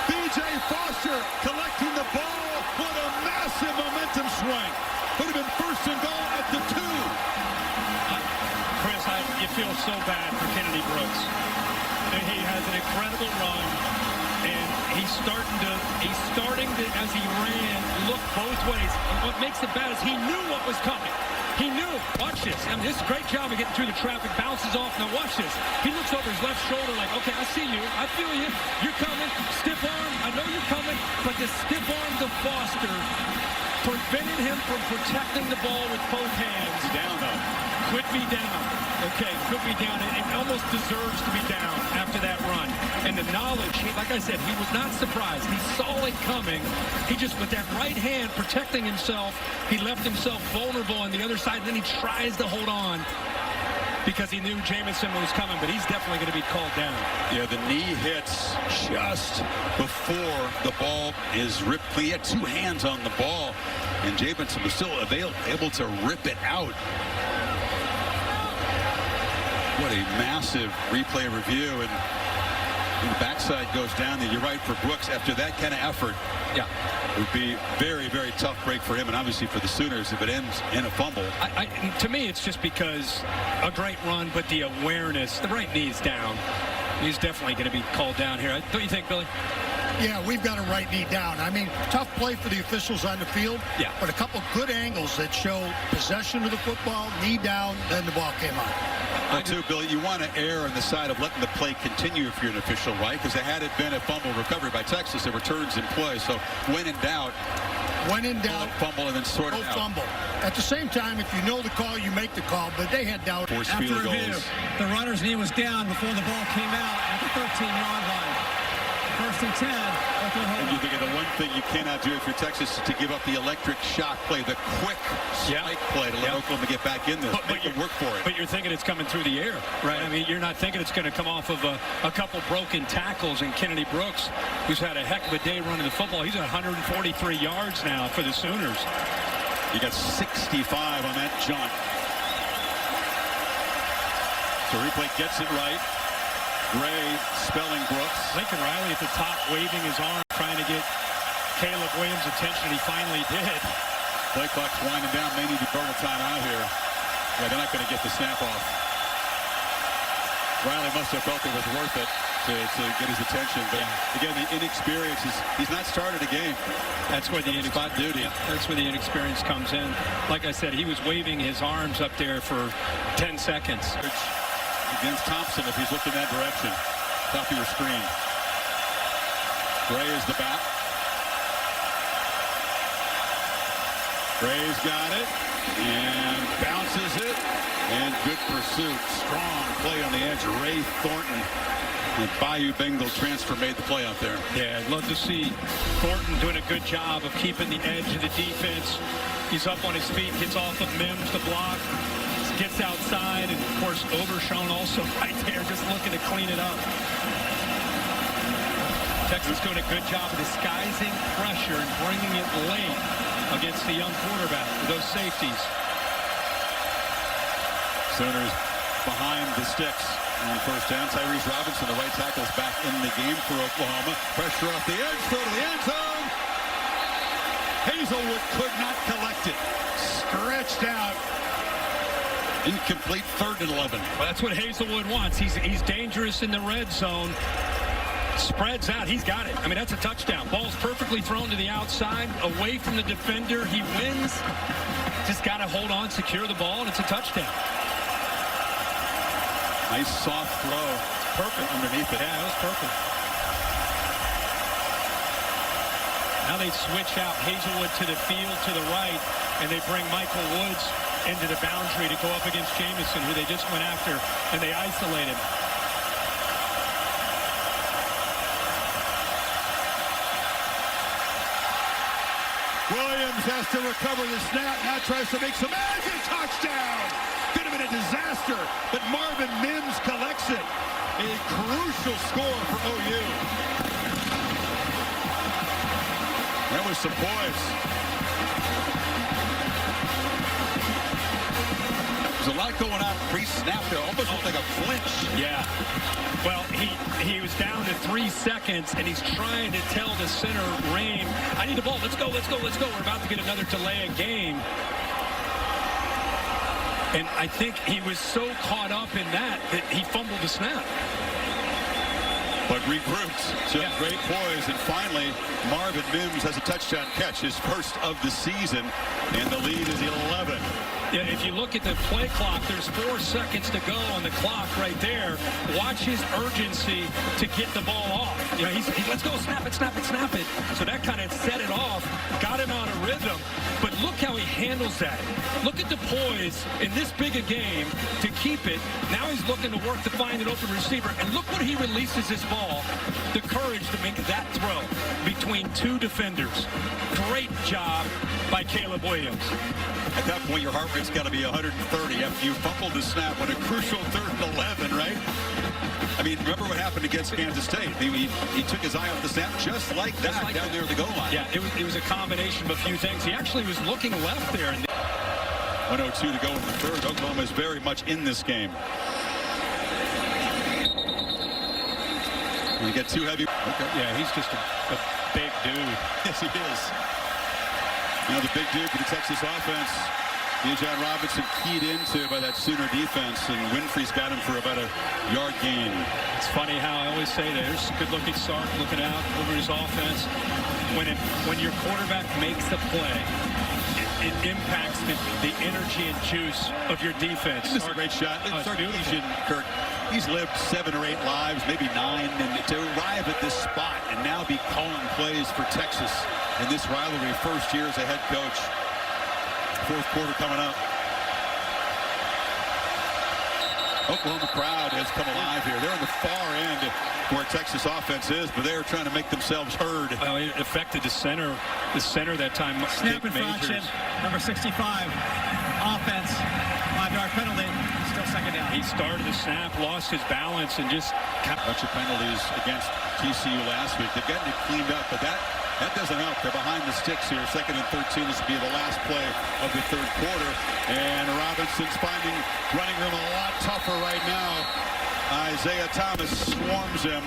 B.J. Foster collecting the ball. What a massive momentum swing. Would have been first and goal at the 2. Chris, you feel so bad for Kennedy Brooks. He has an incredible run, and he's starting to, as he ran, look both ways. And what makes it bad is he knew what was coming. He knew. Watch this. I mean, this is a great job of getting through the traffic. Bounces off. Now watch this. He looks over his left shoulder like, okay, I see you. I feel you. You're coming. Stiff arm. I know you're coming. But the stiff arm to Foster prevented him from protecting the ball with both hands. Down, though. Could be down. Okay, could be down. It almost deserves to be down after that run. And the knowledge, like I said, he was not surprised. He saw it coming. He just, with that right hand protecting himself, he left himself vulnerable on the other side. And then he tries to hold on because he knew Jamison was coming, but he's definitely going to be called down. Yeah, the knee hits just before the ball is ripped. He had 2 hands on the ball, and Jamison was still able to rip it out. What a massive replay review, and the backside goes down. And you're right, for Brooks, after that kind of effort, yeah, it would be very, very tough break for him, and obviously for the Sooners if it ends in a fumble. To me, it's just because a great run, but the awareness, the right knee's down. He's definitely going to be called down here. Don't you think, Billy? Yeah, we've got a right knee down. I mean, tough play for the officials on the field. Yeah. But a couple good angles that show possession of the football, knee down, then the ball came out. Well, too, Billy, you want to err on the side of letting the play continue if you're an official, right? Because had it been a fumble recovery by Texas, it returns in play. So when in doubt, fumble and then sort it out. Fumble. At the same time, if you know the call, you make the call. But they had doubt. Force After field review, goals. the runner's knee was down before the ball came out at the 13-yard line. 1st and 10. And you think of the one thing you cannot do if you're Texas is to give up the electric shock play, the quick spike play to let Oklahoma get back in there. Make them work for it. But you're thinking it's coming through the air, right? I mean, you're not thinking it's going to come off of a couple broken tackles. And Kennedy Brooks, who's had a heck of a day running the football, he's at 143 yards now for the Sooners. He got 65 on that jaunt. So replay gets it right. Gray spelling Brooks. Lincoln Riley at the top waving his arm, trying to get Caleb Williams' attention. He finally did. Play clock's winding down. May need to burn a timeout here. Yeah, they're not going to get the snap off. Riley must have felt it was worth it to get his attention. But again, the inexperience he's not started a game. That's where the That's where the inexperience comes in. Like I said, he was waving his arms up there for 10 seconds. Against Thompson if he's looking that direction. Top of your screen. Gray is the back. Gray's got it and bounces it, and good pursuit. Strong play on the edge. Ray Thornton, the Bayou Bengal transfer, made the play out there. Yeah, I'd love to see Thornton doing a good job of keeping the edge of the defense. He's up on his feet, gets off of Mims to block. Gets outside, and of course Overshown also right there, just looking to clean it up. Texas doing a good job of disguising pressure and bringing it late against the young quarterback with those safeties. Sooners behind the sticks on first down. Tyrese Robinson, the right tackle, is back in the game for Oklahoma. Pressure off the edge, throw to the end zone. Hazelwood could not collect it. Stretched out. Incomplete, 3rd and 11. Well, that's what Hazelwood wants. He's dangerous in the red zone. Spreads out. He's got it. I mean, that's a touchdown. Ball's perfectly thrown to the outside, away from the defender. He wins. Just got to hold on, secure the ball, and it's a touchdown. Nice soft throw. Perfect underneath it. Yeah, it was perfect. Now they switch out Hazelwood to the field to the right, and they bring Michael Woods into the boundary to go up against Jamison, who they just went after, and they isolate him. Williams has to recover the snap. Now tries to make some magic. Touchdown. Going to been a disaster, but Marvin Mims collects it. A crucial score for OU. That was some poise. There's a lot going on pre-snap there. Almost looked like a flinch. Yeah. Well, he was down to 3 seconds, and he's trying to tell the center, Rain, I need the ball. Let's go, let's go, let's go. We're about to get another delay of game. And I think he was so caught up in that he fumbled the snap. But regrouped, so yeah. Great poise, and finally Marvin Mims has a touchdown catch, his first of the season, and the lead is 11. Yeah, if you look at the play clock, there's 4 seconds to go on the clock right there. Watch his urgency to get the ball off. You know, he's let's go, snap it, snap it, snap it. So that kind of set it off, got him out of rhythm. But look how he handles that. Look at the poise in this big a game to keep it. Now he's looking to work to find an open receiver. And look what he releases his ball. The courage to make that throw between 2 defenders. Great job by Caleb Williams. At that point, your heart rate's got to be 130 after you fumbled the snap on a crucial 3rd and 11, right? I mean, remember what happened against Kansas State? He took his eye off the snap just like that down there at the goal line. Yeah, it was a combination of a few things. He actually was looking left there. 1:02 to go in the 3rd. Oklahoma is very much in this game. You get too heavy. Okay. Yeah, he's just a big dude. Yes, he is. You know, the big dude for the Texas offense, Bijan Robinson keyed into by that Sooner defense, and Winfrey's got him for about a yard gain. It's funny how I always say there's good-looking Sark looking out over his offense. When your quarterback makes a play, it impacts the energy and juice of your defense. This is a great shot. Beautiful. Kirk, he's lived 7 or 8 lives, maybe 9, and to arrive at this spot and now be calling plays for Texas in this rivalry, first year as a head coach. 4th quarter coming up. Oklahoma crowd has come alive here. They're on the far end where Texas offense is, but they're trying to make themselves heard. Well, it affected the center that time. Snap infraction, number 65, offense, 5-yard penalty, still 2nd down. He started the snap, lost his balance, and just kept a bunch of penalties against TCU last week. They've gotten it cleaned up, but that doesn't help. They're behind the sticks here. 2nd and 13. This will be the last play of the 3rd quarter. And Robinson's finding running room a lot tougher right now. Isaiah Thomas swarms him,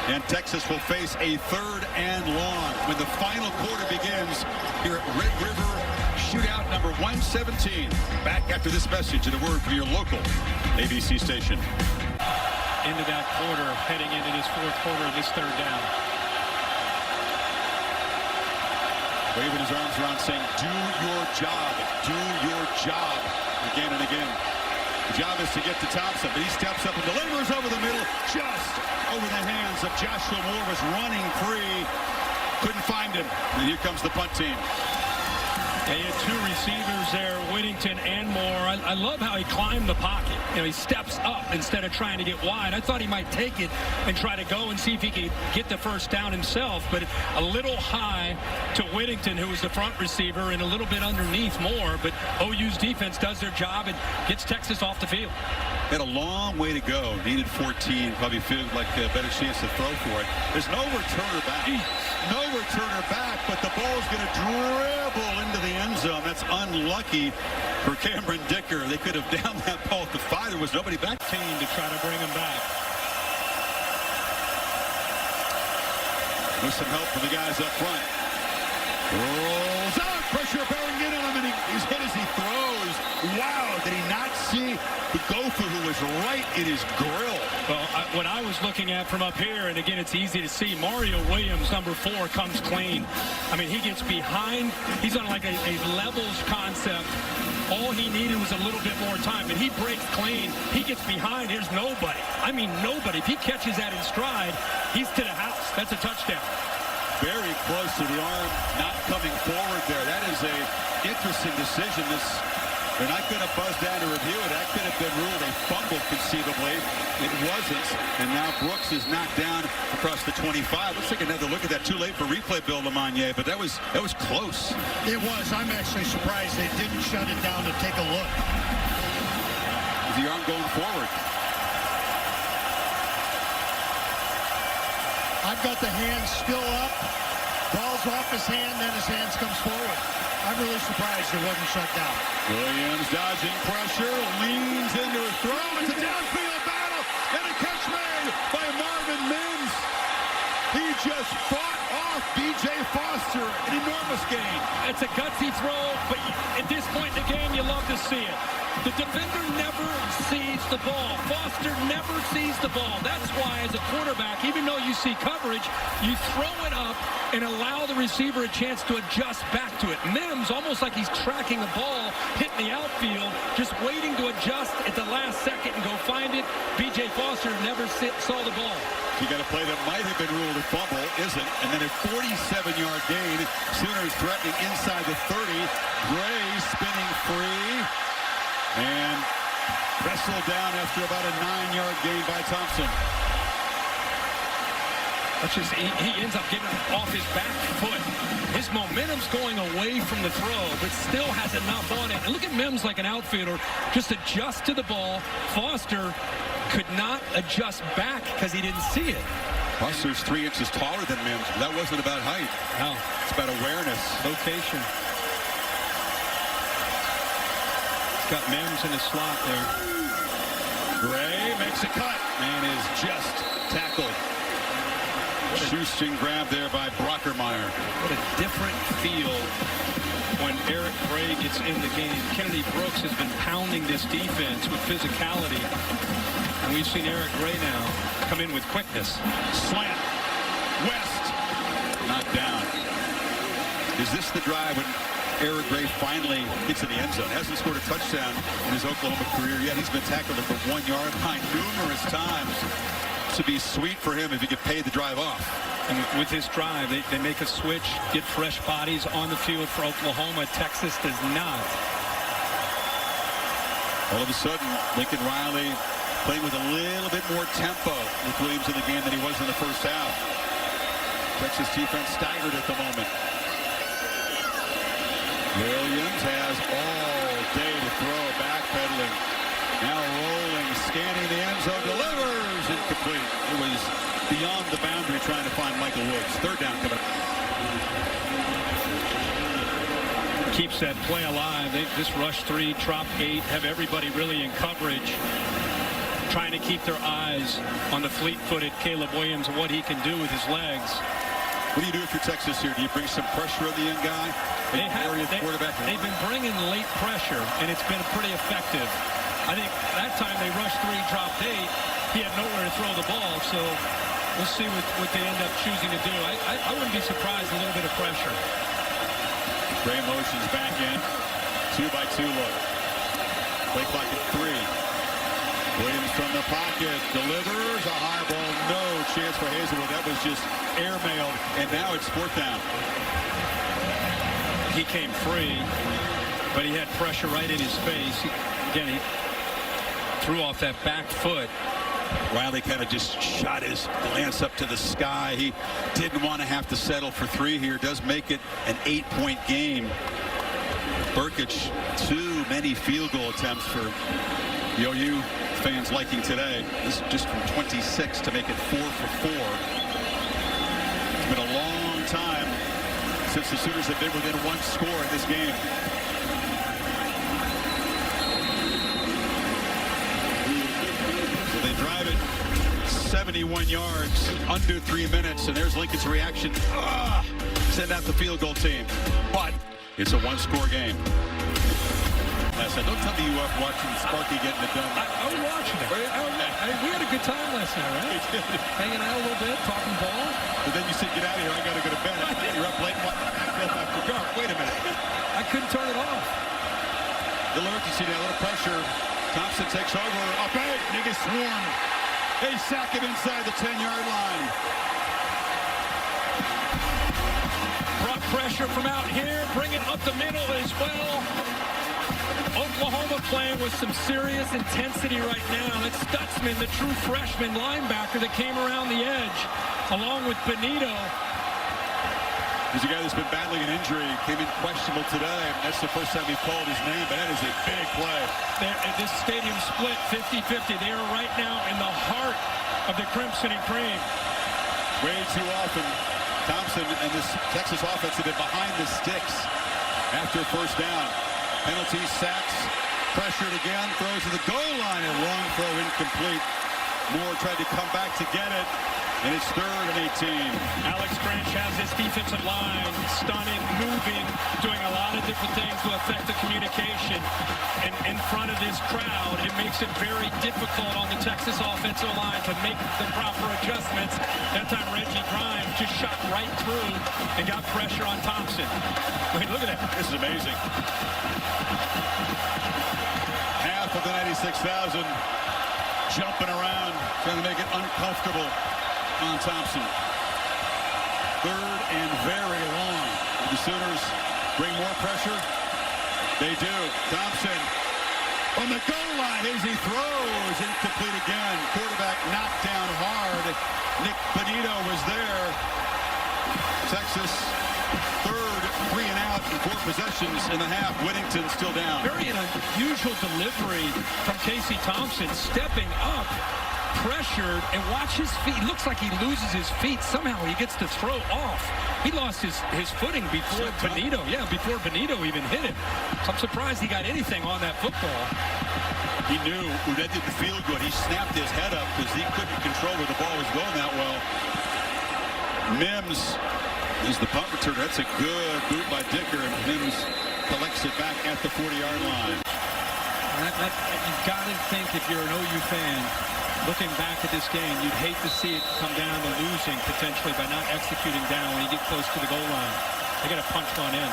and Texas will face a 3rd and long when the final quarter begins here at Red River Shootout number 117. Back after this message and a word from your local ABC station. Into that quarter, heading into this 4th quarter of this 3rd down. Waving his arms around saying, do your job, do your job, again and again. The job is to get to Thompson, but he steps up and delivers over the middle, just over the hands of Joshua Moore, was running free. Couldn't find him. And here comes the punt team. Yeah, he had 2 receivers there, Whittington and Moore. I love how he climbed the pocket. You know, he steps up instead of trying to get wide. I thought he might take it and try to go and see if he could get the 1st down himself, but a little high to Whittington, who was the front receiver, and a little bit underneath Moore. But OU's defense does their job and gets Texas off the field. Had a long way to go. Needed 14. Probably feel like a better chance to throw for it. There's no returner back. No returner back, but the ball's going to dribble into the end zone. That's unlucky for Cameron Dicker. They could have downed that ball at the 5. There was nobody back. To try to bring him back. With some help from the guys up front. Rolls out. Pressure bearing in on him, and he's hit as he throws. Wow, did he not see the gopher who was right in his grill? Well, what I was looking at from up here, and again, it's easy to see, Mario Williams, number 4, comes clean. I mean, he gets behind. He's on like a levels concept. All he needed was a little bit more time, but he breaks clean. He gets behind. There's nobody. I mean, nobody. If he catches that in stride, he's to the house. That's a touchdown. Very close to the arm, not coming forward there. That is a interesting decision. They're not going to buzz down to review it. That could have been ruled a fumble conceivably. It wasn't, and now Brooks is knocked down across the 25. Let's take another look at that. Too late for replay, Bill Lamagnier, but that was close. It was. I'm actually surprised they didn't shut it down to take a look. with the arm going forward. I've got the hands still up. Ball's off his hand, then his hands comes forward. I'm really surprised it wasn't shut down. Williams dodging pressure, leans into his throw. It's a downfield battle, and a catch made by Marvin Mims. He just fought off B.J. Foster, an enormous gain. It's a gutsy throw, but at this point in the game, you love to see it. The defender never sees the ball. Foster never sees the ball. That's why, as a quarterback, even though you see coverage, you throw it up and allow the receiver a chance to adjust back to it. Mims, almost like he's tracking a ball, hitting the outfield, just waiting to adjust at the last second and go find it. B.J. Foster never saw the ball. You got a play that might have been ruled a fumble, isn't. And then a 47-yard gain. Sooners threatening inside the 30. Gray spinning free. And wrestled down after about a 9-yard gain by Thompson. That's just, he ends up getting off his back foot. His momentum's going away from the throw, but still has enough on it. And look at Mims like an outfielder. Just adjust to the ball. Foster could not adjust back because he didn't see it. Foster's 3 inches taller than Mims. That wasn't about height. No. It's about awareness. Location. Got Mims in the slot there. Gray makes a cut and is just tackled. Shoestring grab there by Brockermeyer. What a different feel when Eric Gray gets in the game. Kennedy Brooks has been pounding this defense with physicality. And we've seen Eric Gray now come in with quickness. Slant. West. Knocked down. Is this the drive when Eric Gray finally gets in the end zone? Hasn't scored a touchdown in his Oklahoma career yet. He's been tackled at the 1-yard line numerous times. To be sweet for him if he could pay the drive off. And with this drive, they make a switch, get fresh bodies on the field for Oklahoma. Texas does not. All of a sudden, Lincoln Riley playing with a little bit more tempo with Williams in the game than he was in the first half. Texas defense staggered at the moment. Williams has all day to throw, backpedaling. Now rolling, scanning the end zone, delivers, incomplete. It was beyond the boundary trying to find Michael Woods. Third down coming. Keeps that play alive. They just rush 3, drop 8, have everybody really in coverage, trying to keep their eyes on the fleet-footed Caleb Williams and what he can do with his legs. What do you do if you're Texas here? Do you bring some pressure on the young guy? They've been bringing late pressure, and it's been pretty effective. I think that time they rushed 3, dropped 8. He had nowhere to throw the ball, so we'll see what they end up choosing to do. I wouldn't be surprised, a little bit of pressure. Gray motions back in. 2-by-2 look. Play clock at 3. Williams from the pocket. Delivers a high ball. No chance for Hazelwood. That was just airmailed, and now it's 4th down. He came free, but he had pressure right in his face. Again, he threw off that back foot. Riley kind of just shot his glance up to the sky. He didn't want to have to settle for 3 here. Does make it an 8-point game. Burkich, too many field goal attempts for the OU fans liking today. This is just from 26 to make it 4 for 4. It's been a long time since the Sooners have been within 1 score in this game. They drive it 71 yards, under 3 minutes, and there's Lincoln's reaction. Send out the field goal team. But it's a 1-score game. Don't tell me you were watching Sparky getting it done. I was watching it. We had a good time last night, right? Hanging out a little bit, talking ball. But then you said, get out of here, I got to go to bed. You're up late. After dark. Wait a minute. I couldn't turn it off. Dillard, you see that little pressure. Thompson takes over. Up 8. And he gets swarmed. They sack him inside the 10-yard line. Brought pressure from out here. Bring it up the middle as well. Oklahoma playing with some serious intensity right now. It's Stutzman, the true freshman linebacker that came around the edge, along with Benito. He's a guy that's been battling an injury. Came in questionable today. That's the first time he called his name, but that is a big play. This stadium split 50-50. They are right now in the heart of the Crimson and Cream. Way too often, Thompson and this Texas offense have been behind the sticks after first down. Penalty, sacks, pressured again, throws to the goal line, and long throw incomplete. Moore tried to come back to get it, and it's 3rd and 18. Alex Grinch has his defensive line stunning, moving, doing a lot of different things to affect the communication. And in front of this crowd, it makes it very difficult on the Texas offensive line to make the proper adjustments. That time, Reggie Grimes just shot right through and got pressure on Thompson. Wait, look at that. This is amazing. Half of the 96,000 jumping around, trying to make it uncomfortable on Thompson. 3rd and very long. The Sooners bring more pressure. They do. Thompson on the goal line as he throws. Incomplete again. Quarterback knocked down hard. Nick Benito was there. Texas 3rd 3 and out in 4 possessions in the half. Whittington still down. Very unusual delivery from Casey Thompson, stepping up, pressured, and watch his feet. It looks like he loses his feet. Somehow he gets to throw off. He lost his footing before Benito. Yeah, before Benito even hit him. So I'm surprised he got anything on that football. He knew that didn't feel good. He snapped his head up because he couldn't control where the ball was going that well. Mims is the punt return. That's a good boot by Dicker, and Mims collects it back at the 40-yard line. You've got to think, if you're an OU fan, looking back at this game, you'd hate to see it come down to losing potentially by not executing down when you get close to the goal line. They got to punch one in.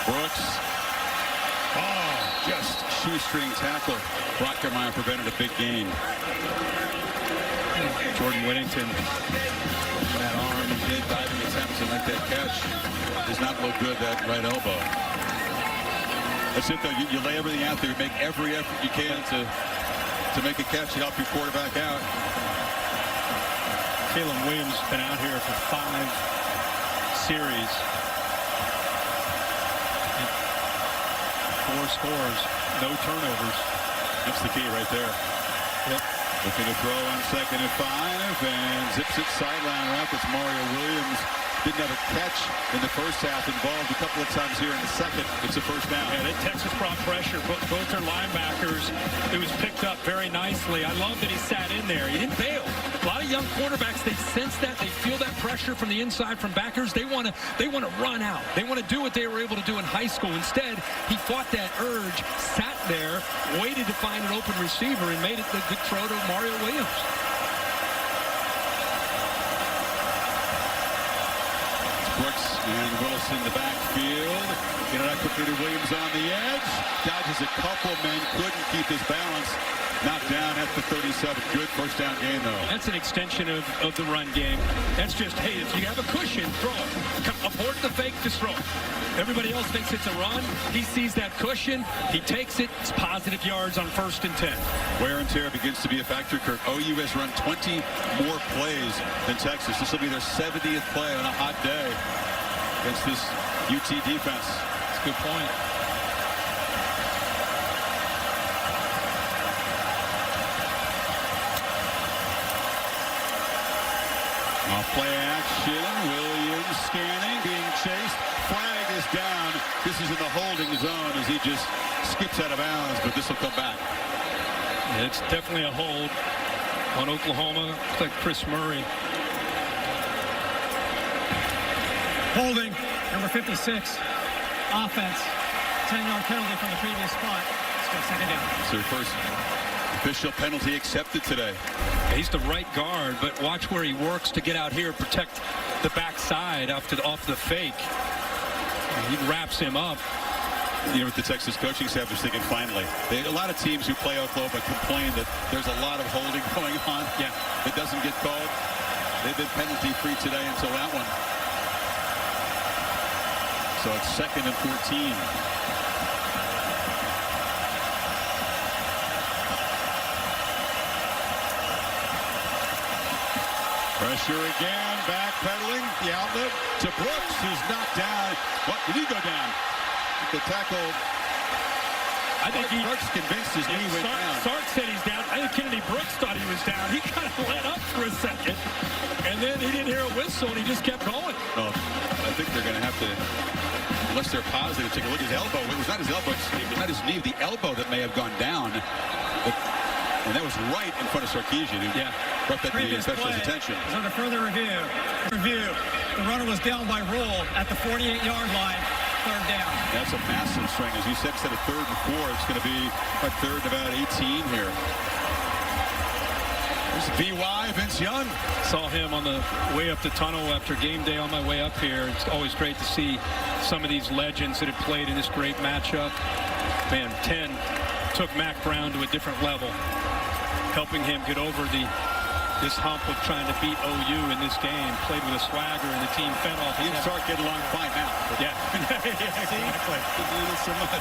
Brooks. Oh, just shoestring tackle. Brockermeyer prevented a big gain. Jordan Whittington. That arm and big diving attempts to make that catch does not look good, that right elbow. That's it, though. You lay everything out there. You make every effort you can to make a catch to help your quarterback out. Caleb Williams been out here for 5 series. 4 scores, no turnovers. That's the key right there. Yep. Looking to throw on 2nd and 5, and zips it sideline route. It's Mario Williams. Didn't have a catch in the first half, involved a couple of times here in the second. It's a first down. Yeah, Texas brought pressure. Both their linebackers. It was picked up very nicely. I love that he sat in there. He didn't bail. A lot of young quarterbacks, they sense that. They feel that pressure from the inside from backers. They want to run out. They want to do what they were able to do in high school. Instead, he fought that urge, sat there, waited to find an open receiver, and made it the good throw to Mario Williams. Brooks and Wilson in the backfield. Get it out quickly to Williams on the edge. Dodges a couple men, couldn't keep his balance. Knocked down at the 37. Good first down gain, though. That's an extension of the run game. That's just, hey, if you have a cushion, throw it. Abort the fake, just throw it. Everybody else thinks it's a run. He sees that cushion. He takes it. It's positive yards on 1st and 10. Wear and tear begins to be a factor, Kirk. OU has run 20 more plays than Texas. This will be their 70th play on a hot day against this UT defense. That's a good point. Off play action. Williams scanning, being chased. Flag is down. This is in the holding zone as he just skips out of bounds, but this will come back. Yeah, it's definitely a hold on Oklahoma. Looks like Chris Murray. Holding, number 56, offense. 10-yard penalty from the previous spot. Still 2nd down. It's their first official penalty accepted today. He's the right guard, but watch where he works to get out here and protect the backside off the fake. He wraps him up. You know what the Texas coaching staff is thinking finally? A lot of teams who play Oklahoma complain that there's a lot of holding going on. Yeah. It doesn't get called. They've been penalty-free today until that one. So it's 2nd and 14. Pressure again. backpedaling. The outlet to Brooks, who's knocked down. What, did he go down? The tackle. I think Brooks convinced his knee went down. Sark said he's down. I think Kennedy Brooks thought he was down. He kind of let up for a second. And then he didn't hear a whistle, and he just kept going. Oh, I think they're going to have to, unless they're positive, take a look at his elbow. It was not his elbow. It was not his knee. The elbow that may have gone down. And that was right in front of Sarkisian, who brought that to the official's attention. Is under further review. The runner was down by rule at the 48-yard line. Third down. That's a massive swing. As you said, instead of 3rd and 4, it's going to be a 3rd and about 18 here. There's VY, Vince Young. Saw him on the way up the tunnel after game day on my way up here. It's always great to see some of these legends that have played in this great matchup. Man, 10 took Mac Brown to a different level, helping him get over this hump of trying to beat OU in this game. Played with a swagger, and the team fed off. He and Sark get along fine now. Yeah. Exactly. So much.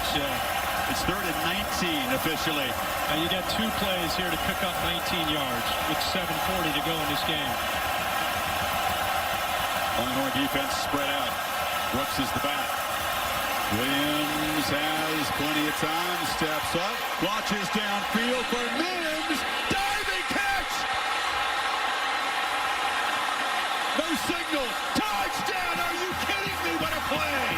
It's 3rd and 19 officially. Now you got 2 plays here to pick up 19 yards with 7:40 to go in this game. Longhorn defense spread out. Brooks is the back. Williams has plenty of time. Steps up. Launches downfield for Mims. Diving catch! No signal. Touchdown! Are you kidding me? What a play!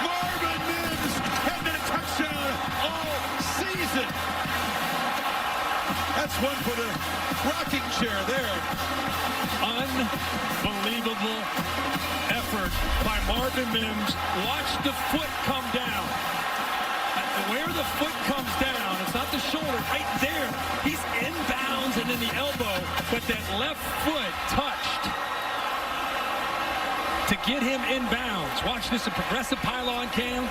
Marvin Mims hadn't been a touchdown all season. That's one for the rocking chair there. Unbelievable effort by Marvin Mims. Watch the foot come down. Where the foot comes down, it's not the shoulder, right there. He's inbounds and then the elbow, but that left foot touched to get him inbounds. Watch this, a progressive pylon cam.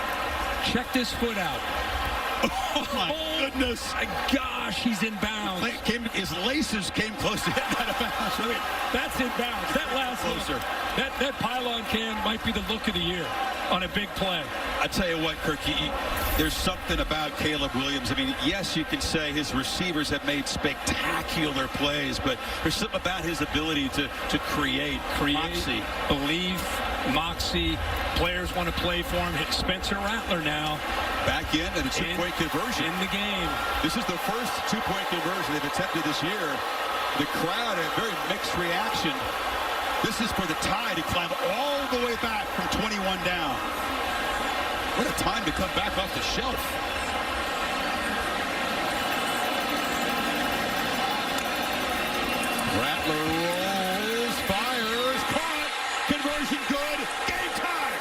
Check this foot out. Oh my goodness. My gosh, he's inbounds. His laces came close to hitting out of bounds. That's inbounds. That last closer. That pylon cam might be the look of the year on a big play. I tell you what, Kirk, there's something about Caleb Williams. I mean, yes, you can say his receivers have made spectacular plays, but there's something about his ability to create moxie. Belief, moxie. Players want to play for him. Hit Spencer Rattler now. Back in and a 2-point conversion. In the game. This is the first 2-point conversion they've attempted this year. The crowd, a very mixed reaction. This is for the tie to climb all the way back from 21 down. What a time to come back off the shelf. Rattler rolls, fires, caught, conversion good, game time.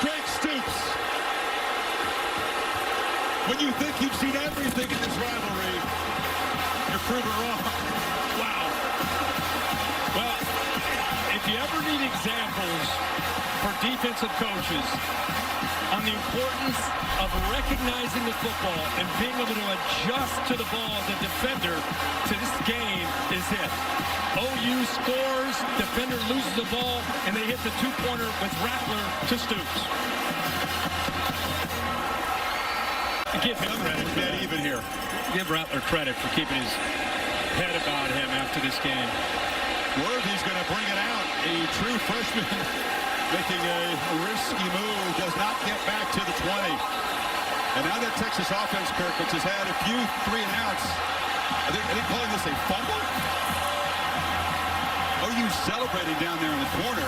Greg Stoops. When you think you've seen everything in this rivalry, you're proven wrong. Wow. Well, if you ever need examples for defensive coaches on the importance of recognizing the football and being able to adjust to the ball as a defender to this game is it. OU scores, defender loses the ball, and they hit the 2-pointer with Rattler to Stoops. Give him credit. Dead even here. Give Rattler credit for keeping his head about him after this game. Worthy's going to bring it out. A true freshman making a risky move, does not get back to the 20. And now that Texas offense, Kirk, which has had a few 3-and-outs, are they calling this a fumble? OU celebrating down there in the corner.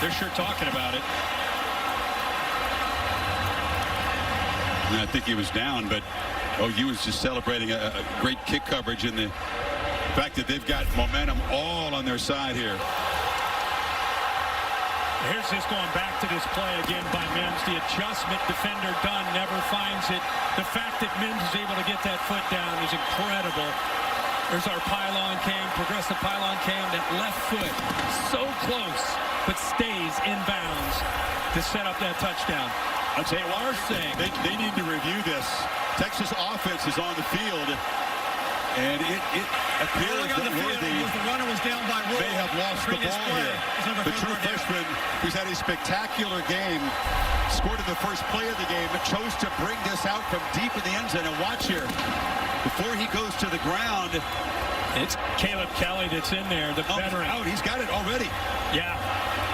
They're sure talking about it. And I think he was down, but OU is just celebrating a great kick coverage in the fact that they've got momentum all on their side here. Here's this going back to this play again by Mims. The adjustment, defender done, never finds it. The fact that Mims is able to get that foot down is incredible. There's our pylon cam, progressive pylon cam. That left foot so close, but stays in bounds to set up that touchdown. I'll tell you what, they need to review this. Texas offense is on the field, and it appears that Worthy the runner was down by rule. May have lost the ball here. The true freshman, who's had a spectacular game, scored in the first play of the game, but chose to bring this out from deep in the end zone. And watch here, before he goes to the ground, It's Caleb Kelly that's in there, the veteran. Out. He's got it already. Yeah,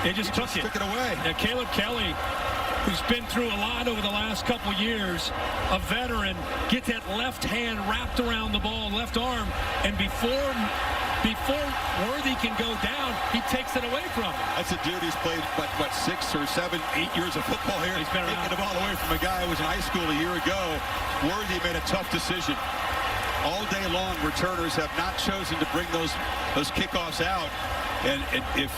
he just took it away. Yeah, Caleb Kelly, who's been through a lot over the last couple years, a veteran, gets that left hand wrapped around the ball, left arm, and before Worthy can go down, he takes it away from him. That's a dude who's played, what, 6 or 7, 8 years of football here. He's been taking the ball away from a guy who was in high school a year ago. Worthy made a tough decision. All day long, returners have not chosen to bring those kickoffs out. And if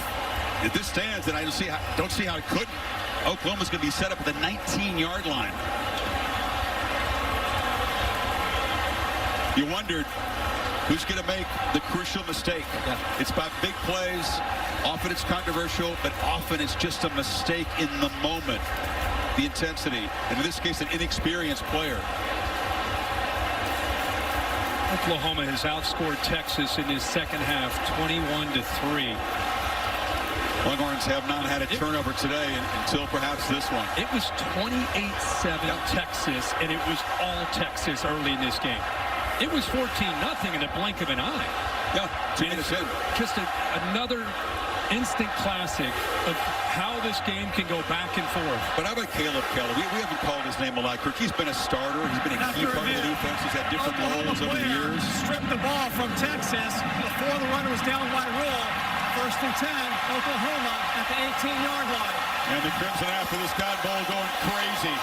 this stands, then I don't see how it couldn't. Oklahoma's going to be set up at the 19-yard line. You wondered who's going to make the crucial mistake. Yeah. It's about big plays. Often it's controversial, but often it's just a mistake in the moment. The intensity, and in this case, an inexperienced player. Oklahoma has outscored Texas in his second half, 21-3. Longhorns have not had a turnover today until perhaps this one. It was 28-7 Texas, and it was all Texas early in this game. It was 14-0 in a blink of an eye. Yeah, 2 minutes in. Just another instant classic of how this game can go back and forth. But how about Caleb Kelly? We haven't called his name a lot. Kirk, he's been a starter. He's been a key part of the defense. He's had different roles over the years. Stripped the ball from Texas before the runner was down by rule. 1st and 10, Oklahoma at the 18-yard line. And the Crimson half of this Cotton Bowl going crazy.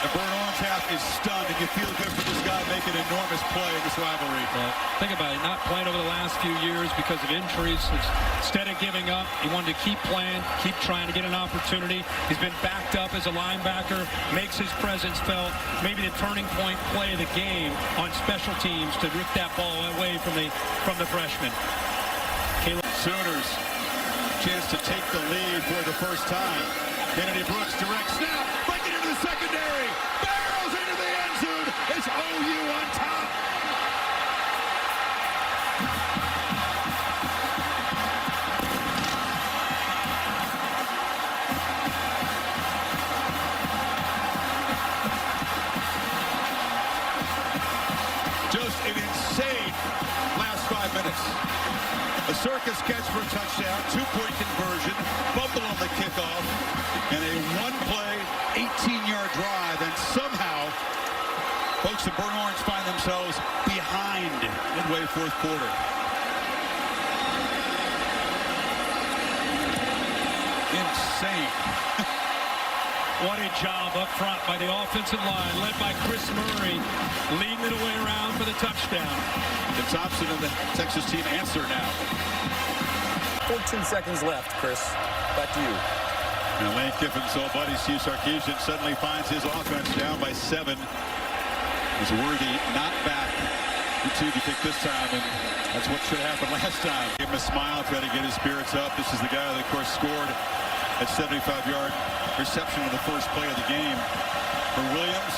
The burnt orange half is stunned, and you feel good for this guy making an enormous play in this rivalry. Well, think about it, not playing over the last few years because of injuries. Instead of giving up, he wanted to keep playing, keep trying to get an opportunity. He's been backed up as a linebacker, makes his presence felt. Maybe the turning point play of the game on special teams to rip that ball away from the freshman. Caleb. Sooners, chance to take the lead for the first time. Kennedy Brooks, direct snap, breaking into the secondary, barrels into the end zone. It's OU on top. Just an insane last 5 minutes. A circus catch for a touchdown, 2-point conversion, fumble on the kickoff, and a one-play, 18-yard drive. And somehow, folks in Burnt Orange find themselves behind midway 4th quarter. Insane. What a job up front by the offensive line, led by Chris Murray, leading it away around for the touchdown. And Thompson and the Texas team answer now. 14 seconds left, Chris. Back to you. And Lane Kiffin's old buddy Steve Sarkisian suddenly finds his offense down by 7. Is Worthy not back? You pick this time, and that's what should have happened last time. Give him a smile, try to get his spirits up. This is the guy that, of course, scored at 75-yard reception of the first play of the game. For Williams,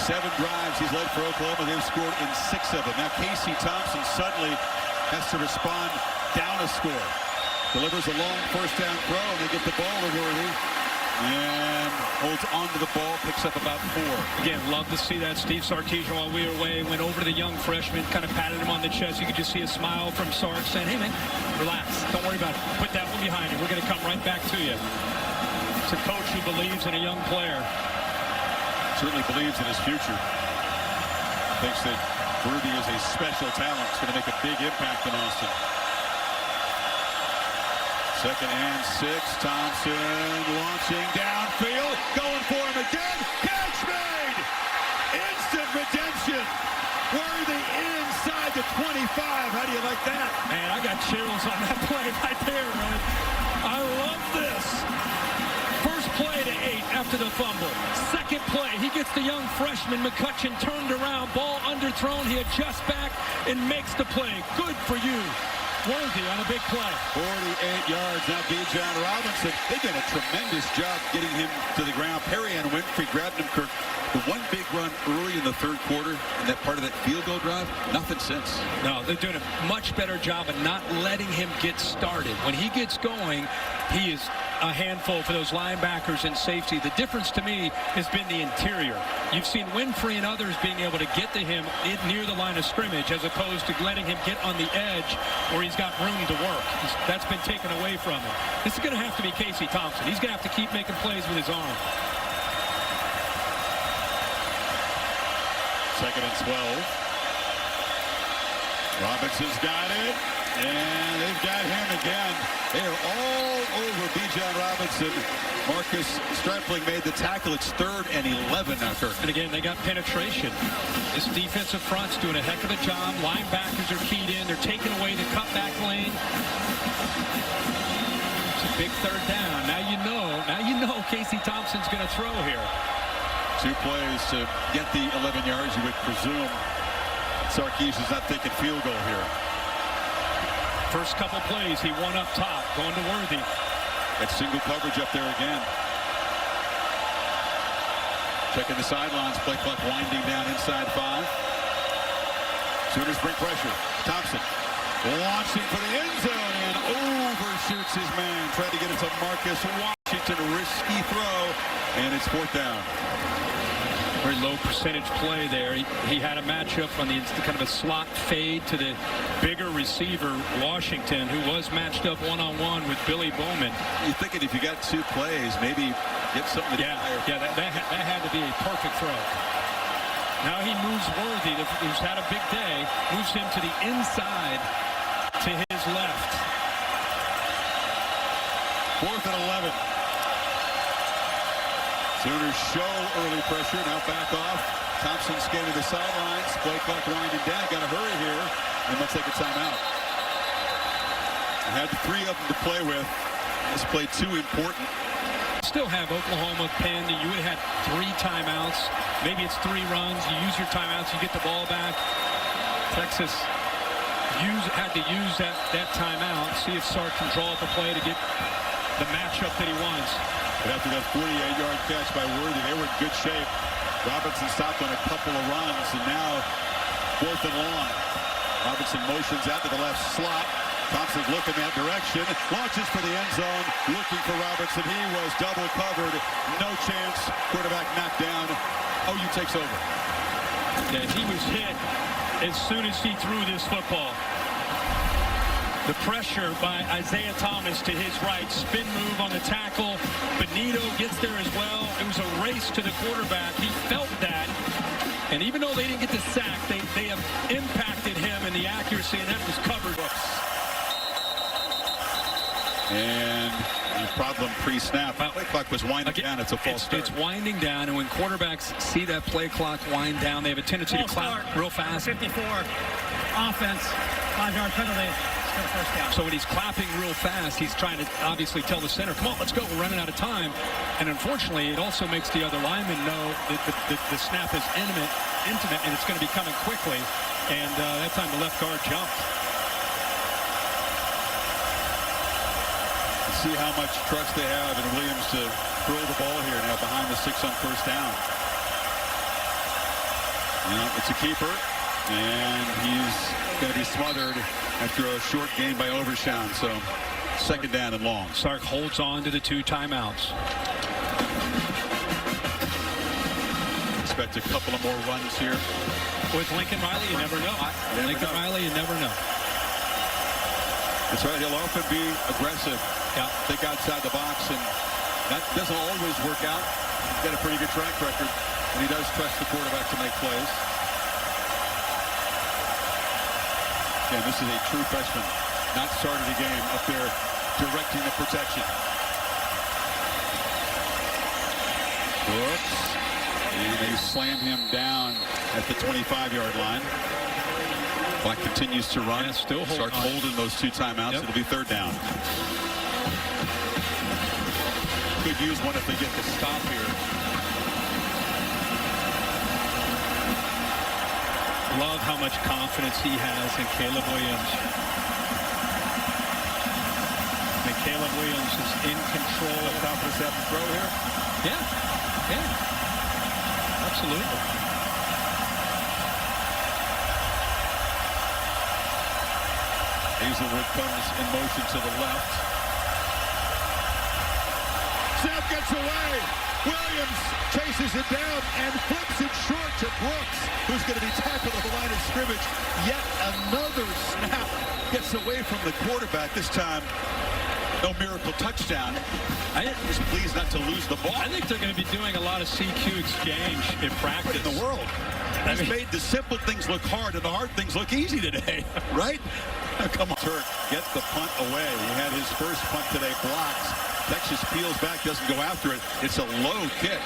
7 drives he's led for Oklahoma. They've scored in 6 of them. Now Casey Thompson suddenly has to respond down a score. Delivers a long first down throw, and they get the ball to Worthy. And holds onto the ball, picks up about 4. Again, love to see that. Steve Sarkisian, while we were away, went over to the young freshman, kind of patted him on the chest. You could just see a smile from Sark saying, hey, man, relax. Don't worry about it. Put that one behind you. We're going to come right back to you. It's a coach who believes in a young player. Certainly believes in his future. Thinks that Worthy is a special talent. It's going to make a big impact in Austin. 2nd and 6. Thompson launching downfield. Going for him again. Catch made! Instant redemption. Worthy inside the 25. How do you like that? Man, I got chills on that play right there, man. I love this. First play to 8 after the fumble. Second play, he gets the young freshman McCutcheon turned around. Ball underthrown. He adjusts back and makes the play. Good for you. Worthy on a big play. 48 yards. Now Bijan Robinson. They did a tremendous job getting him to the ground. Perry and Winfrey grabbed him, Kirk. The one big run early in the 3rd quarter, and that part of that field goal drive, nothing since. No, they're doing a much better job of not letting him get started. When he gets going, he is a handful for those linebackers and safety. The difference to me has been the interior. You've seen Winfrey and others being able to get to him near the line of scrimmage as opposed to letting him get on the edge where he's got room to work. That's been taken away from him. This is going to have to be Casey Thompson. He's going to have to keep making plays with his arm. 2nd and 12. Robinson's got it, and they've got him again. They are all over Bijan Robinson. Marcus Stripling made the tackle. It's 3rd and 11 now, Kirk. And again, they got penetration. This defensive front's doing a heck of a job. Linebackers are keyed in. They're taking away the cutback lane. It's a big 3rd down. Now you know Casey Thompson's going to throw here. 2 plays to get the 11 yards, you would presume. Sarkis is not thinking field goal here. First couple plays, he won up top, going to Worthy. That single coverage up there again. Checking the sidelines, play clock winding down inside 5. Sooners bring pressure. Thompson launching for the end zone and overshoots his man. Tried to get it to Marcus Washington. Risky throw, and it's 4th down. Very low percentage play there. He had a matchup on the kind of a slot fade to the bigger receiver, Washington, who was matched up one-on-one with Billy Bowman. You're thinking if you got 2 plays, maybe get something to that had to be a perfect throw. Now he moves Worthy, who's had a big day, moves him to the inside to his left. 4th and 11. Sooners show early pressure, now back off. Thompson scanning the sidelines. Play clock winding down. Got to hurry here, and let's take a timeout. I had 3 of them to play with. This play too important. Still have Oklahoma pinned. You would have had 3 timeouts. Maybe it's 3 runs. You use your timeouts, you get the ball back. Texas had to use that timeout. See if Sark can draw up a play to get the matchup that he wants. But after that 48-yard catch by Worthy, they were in good shape. Robinson stopped on a couple of runs, and now 4th and long. Robinson motions out to the left slot. Thompson's looking that direction. Launches for the end zone. Looking for Robinson. He was double covered. No chance. Quarterback knocked down. OU takes over. Yeah, he was hit as soon as he threw this football. The pressure by Isaiah Thomas to his right. Spin move on the tackle. Benito gets there as well. It was a race to the quarterback. He felt that. And even though they didn't get the sack, they have impacted him in the accuracy, and that was covered. And the problem pre-snap. Play clock was winding down. It's a false start. It's winding down, and when quarterbacks see that play clock wind down, they have a tendency to clap real fast. 54 offense, 5-yard penalty. So when he's clapping real fast, he's trying to obviously tell the center, come on, let's go, we're running out of time. And unfortunately, it also makes the other lineman know that the snap is intimate, and it's going to be coming quickly. And that time the left guard jumped. See how much trust they have in Williams to throw the ball here now behind the 6 on 1st down. It's a keeper, and he's going to be smothered after a short gain by Overshown. So 2nd down and long. Sark holds on to the 2 timeouts. Expect a couple of more runs here. With Lincoln Riley, you never know. Riley, you never know. That's right. He'll often be aggressive. Think outside the box, and that doesn't always work out. He's got a pretty good track record, and he does trust the quarterback to make plays. Again, this is a true freshman, not started the game, up there directing the protection. Brooks, and they slam him down at the 25-yard line. Clock continues to run. Yeah, still Start holding those 2 timeouts. Yep. It'll be 3rd down. Could use one if they get the stop here. Love how much confidence he has in Caleb Williams. And Caleb Williams is in control. Confidence have to throw here? Yeah. Absolutely. Hazelwood comes in motion to the left. snap gets away. Williams chases it down and flips it short to Brooks, who's going to be tackled at the line of scrimmage. Yet another snap gets away from the quarterback. This time, no miracle touchdown. I was pleased not to lose the ball. I think they're going to be doing a lot of CQ exchange in practice. What in the world? He's made the simple things look hard and the hard things look easy today, right? Come on. Turk gets the punt away. He had his first punt today blocked. Texas peels back, doesn't go after it. It's a low kick.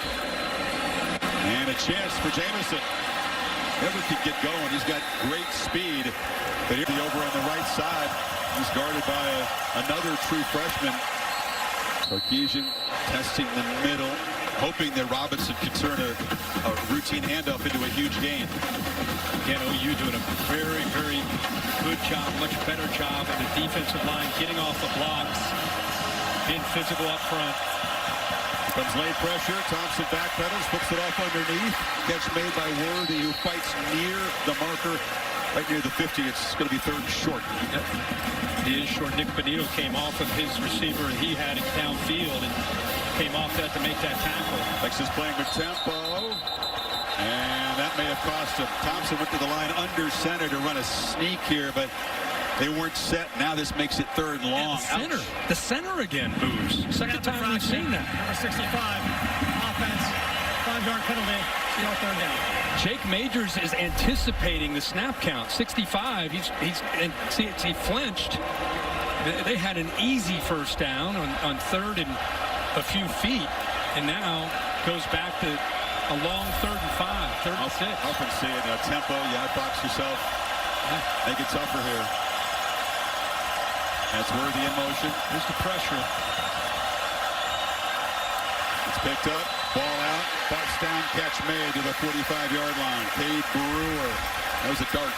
And a chance for Jamison. Never could get going. He's got great speed. But here, over on the right side, he's guarded by another true freshman. Sarkisian testing the middle, hoping that Robinson could turn a routine handoff into a huge gain. Again, OU doing a very, very good job, much better job of the defensive line, getting off the blocks, being physical up front. Here comes late pressure. Thompson backpedals, flips it off underneath. Catch made by Worthy, who fights near the marker, right near the 50. It's going to be third and short. Yep. He is short. Nick Benito came off of his receiver and he had it downfield and came off that to make that tackle. Texas playing with tempo. And that may have cost him. Thompson went to the line under center to run a sneak here, but they weren't set. Now this makes it third and long. The center again moves. Second time we've seen that. Number 65, offense, 5-yard penalty, third down. Jake Majors is anticipating the snap count. 65. He flinched. They had an easy first down on third and a few feet, and now goes back to a long 3rd and 5, 3rd and 6. Often see it, tempo. Yeah, box yourself. Make it tougher here. That's Worthy in motion. There's the pressure. It's picked up, ball out, bust down, catch made to the 45-yard line. Cade Brewer. That was a dart.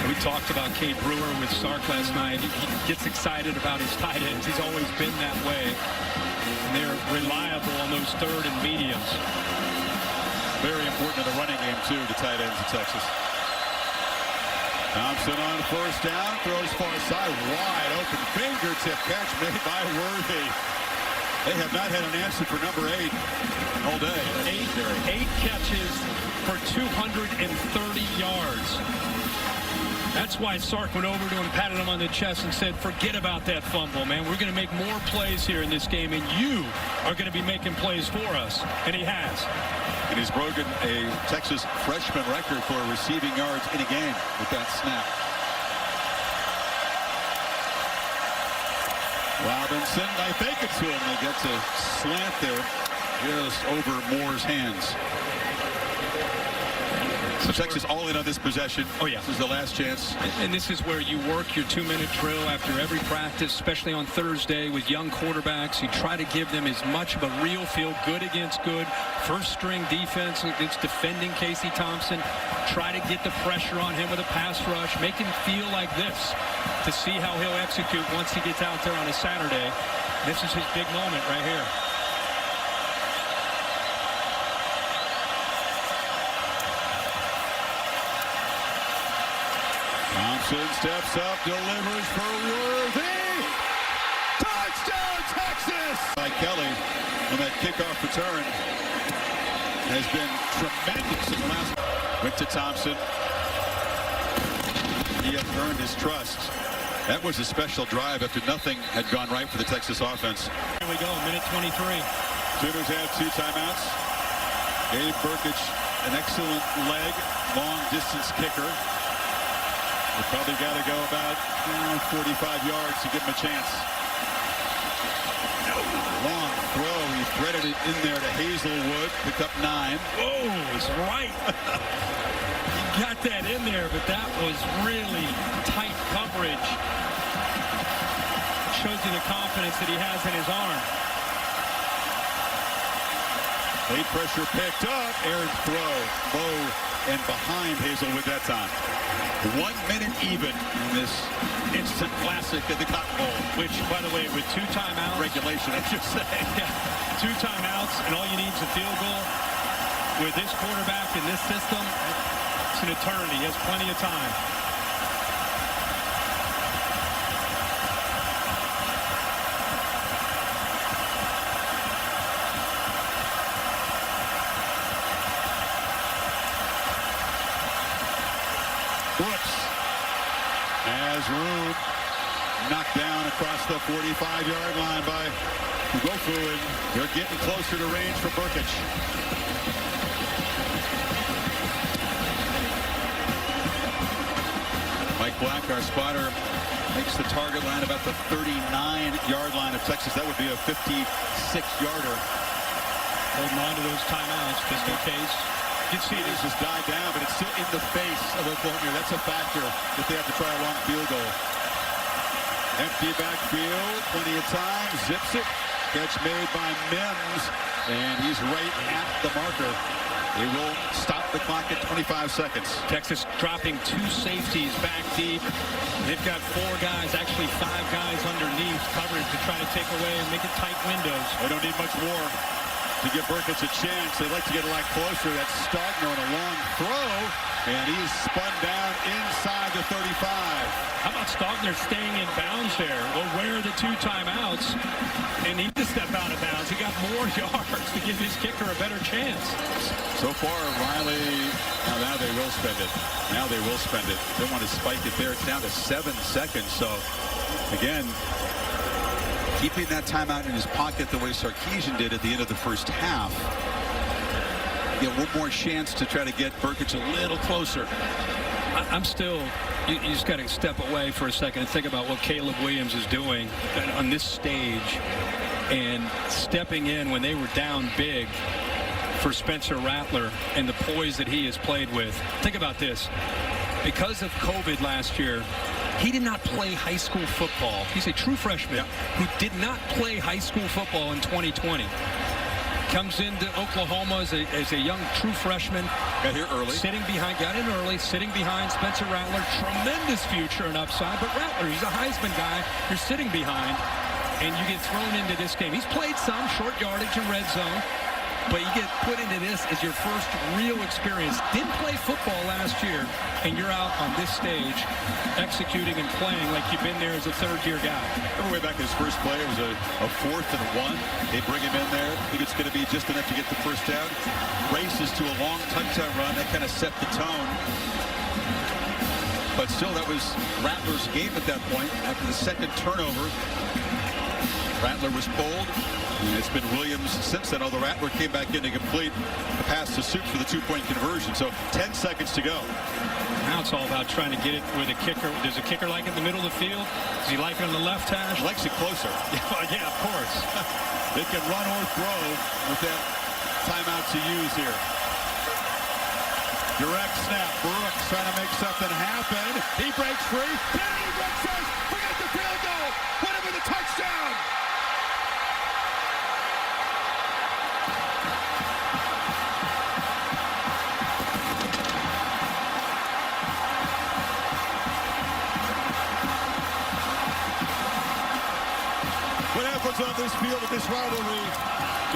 We talked about Cade Brewer with Sark last night. He gets excited about his tight ends. He's always been that way. And they're reliable on those third and mediums. Very important in the running game, too, the tight ends of Texas. Thompson on first down, throws far side, wide open fingertip catch made by Worthy. They have not had an answer for number 8 all day. Eight catches for 230 yards. That's why Sark went over to him, patted him on the chest, and said, forget about that fumble, man. We're going to make more plays here in this game, and you are going to be making plays for us. And he has. And he's broken a Texas freshman record for receiving yards in a game with that snap. Robinson, I think it's to him. They get to slant there just over Moore's hands. So Texas all in on this possession. Oh, yeah. This is the last chance. And this is where you work your 2-minute drill after every practice, especially on Thursday with young quarterbacks. You try to give them as much of a real feel, good against good, first-string defense against defending Casey Thompson. Try to get the pressure on him with a pass rush. Make him feel like this to see how he'll execute once he gets out there on a Saturday. This is his big moment right here. Thompson steps up, delivers for Worthy. Touchdown, Texas! By Kelly on that kickoff return has been tremendous in the last. Went to Thompson. He had earned his trust. That was a special drive after nothing had gone right for the Texas offense. Here we go, minute 23. Sooners have 2 timeouts. Gabe Burkich, an excellent leg, long distance kicker. They probably got to go about 45 yards to give him a chance. Long throw. He threaded it in there to Hazelwood. Picked up 9. Whoa, it's right. He got that in there, but that was really tight coverage. Shows you the confidence that he has in his arm. Late pressure picked up. Aired throw. Low and behind Hazelwood that time. 1 minute even in this instant classic at the Cotton Bowl. Which, by the way, with 2 timeouts. Regulation, I should say. Yeah, 2 timeouts, and all you need is a field goal. With this quarterback in this system, it's an eternity. He has plenty of time. Brooks has room. Knocked down across the 45-yard line by Gofu, and they're getting closer to range for Burkic. Mike Black, our spotter, makes the target line about the 39-yard line of Texas. That would be a 56-yarder. Holding on to those timeouts just in case. You can see it has just died down, but it's still in the face of Oklahoma. That's a factor if they have to try a long field goal. Empty backfield, plenty of time, zips it. Catch made by Mims, and he's right at the marker. They will stop the clock at 25 seconds. Texas dropping 2 safeties back deep. They've got 4 guys, actually 5 guys underneath coverage to try to take away and make it tight windows. They don't need much more to give Burkic a chance. They like to get a lot closer. That's Stogner on a long throw, and he's spun down inside the 35. How about Stogner staying in bounds there? Well, where are the 2 timeouts? And he needs to step out of bounds. He got more yards to give his kicker a better chance. So far, Riley, now they will spend it. Now they will spend it. They want to spike it there. It's down to 7 seconds. So, again, keeping that timeout in his pocket the way Sarkisian did at the end of the first half. Get one more chance to try to get Burkic a little closer. I'm still, you just got to step away for a second and think about what Caleb Williams is doing on this stage and stepping in when they were down big for Spencer Rattler and the poise that he has played with. Think about this. Because of COVID last year, he did not play high school football. He's a true freshman who did not play high school football in 2020. Comes into Oklahoma as a young true freshman. Got here early. Got in early, sitting behind Spencer Rattler. Tremendous future and upside. But Rattler, he's a Heisman guy. You're sitting behind, and you get thrown into this game. He's played some short yardage and red zone. But you get put into this as your first real experience. Didn't play football last year, and you're out on this stage executing and playing like you've been there as a third-year guy. Remember way back in his first play, it was a 4th and 1. They bring him in there. I think it's going to be just enough to get the first down. Races to a long touchdown run. That kind of set the tone. But still, that was Rattler's game at that point. After the second turnover, Rattler was pulled. And it's been Williams since then, although Rattler came back in to complete the pass to Soup for the 2-point conversion. So 10 seconds to go. Now it's all about trying to get it with a kicker. Does a kicker like it in the middle of the field? Does he like it on the left hash? He likes it closer. Yeah, of course. They can run or throw with that timeout to use here. Direct snap. Brooks trying to make something happen. He breaks free. Kennedy Brooks says, forget the field goal. Put him in the touchdown. What happens on this field of this rivalry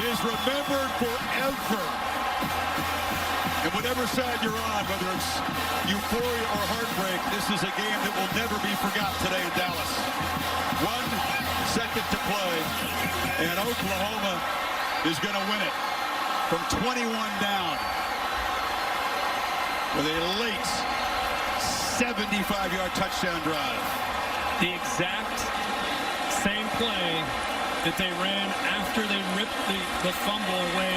is remembered forever. And whatever side you're on, whether it's euphoria or heartbreak, this is a game that will never be forgot today in Dallas. 1 second to play, and Oklahoma is going to win it from 21 down with a late 75-yard touchdown drive. The exact same play that they ran after they ripped the fumble away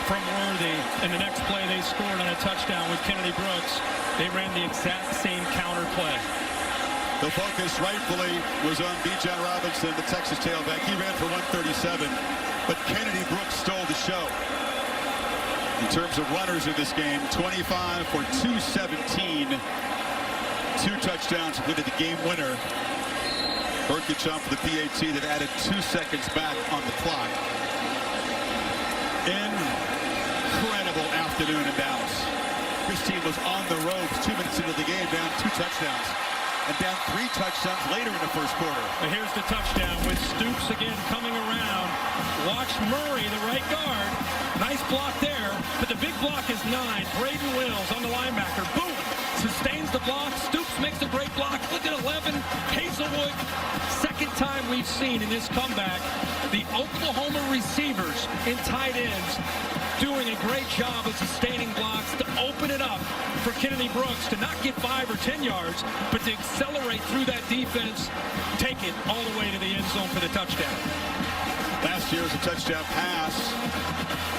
from Worthy, and the next play they scored on a touchdown with Kennedy Brooks. They ran the exact same counter play. The focus rightfully was on Bijan Robinson, the Texas tailback. He ran for 137, but Kennedy Brooks stole the show. In terms of runners in this game, 25 for 217. 2 touchdowns, included the game winner. Burkic on for the PAT that added 2 seconds back on the clock. Incredible afternoon in Dallas. This team was on the ropes 2 minutes into the game, down 2 touchdowns. And down 3 touchdowns later in the first quarter. And here's the touchdown with Stoops again coming around. Watch Murray, the right guard. Nice block there, but the big block is 9. Braden Wills on the linebacker. Boom! Sustains the block. Stoops makes a great block. Look at 11. Hazelwood. Second time we've seen in this comeback the Oklahoma receivers and tight ends doing a great job of sustaining blocks to open it up for Kennedy Brooks to not get 5 or 10 yards, but to accelerate through that defense, take it all the way to the end zone for the touchdown. Last year was a touchdown pass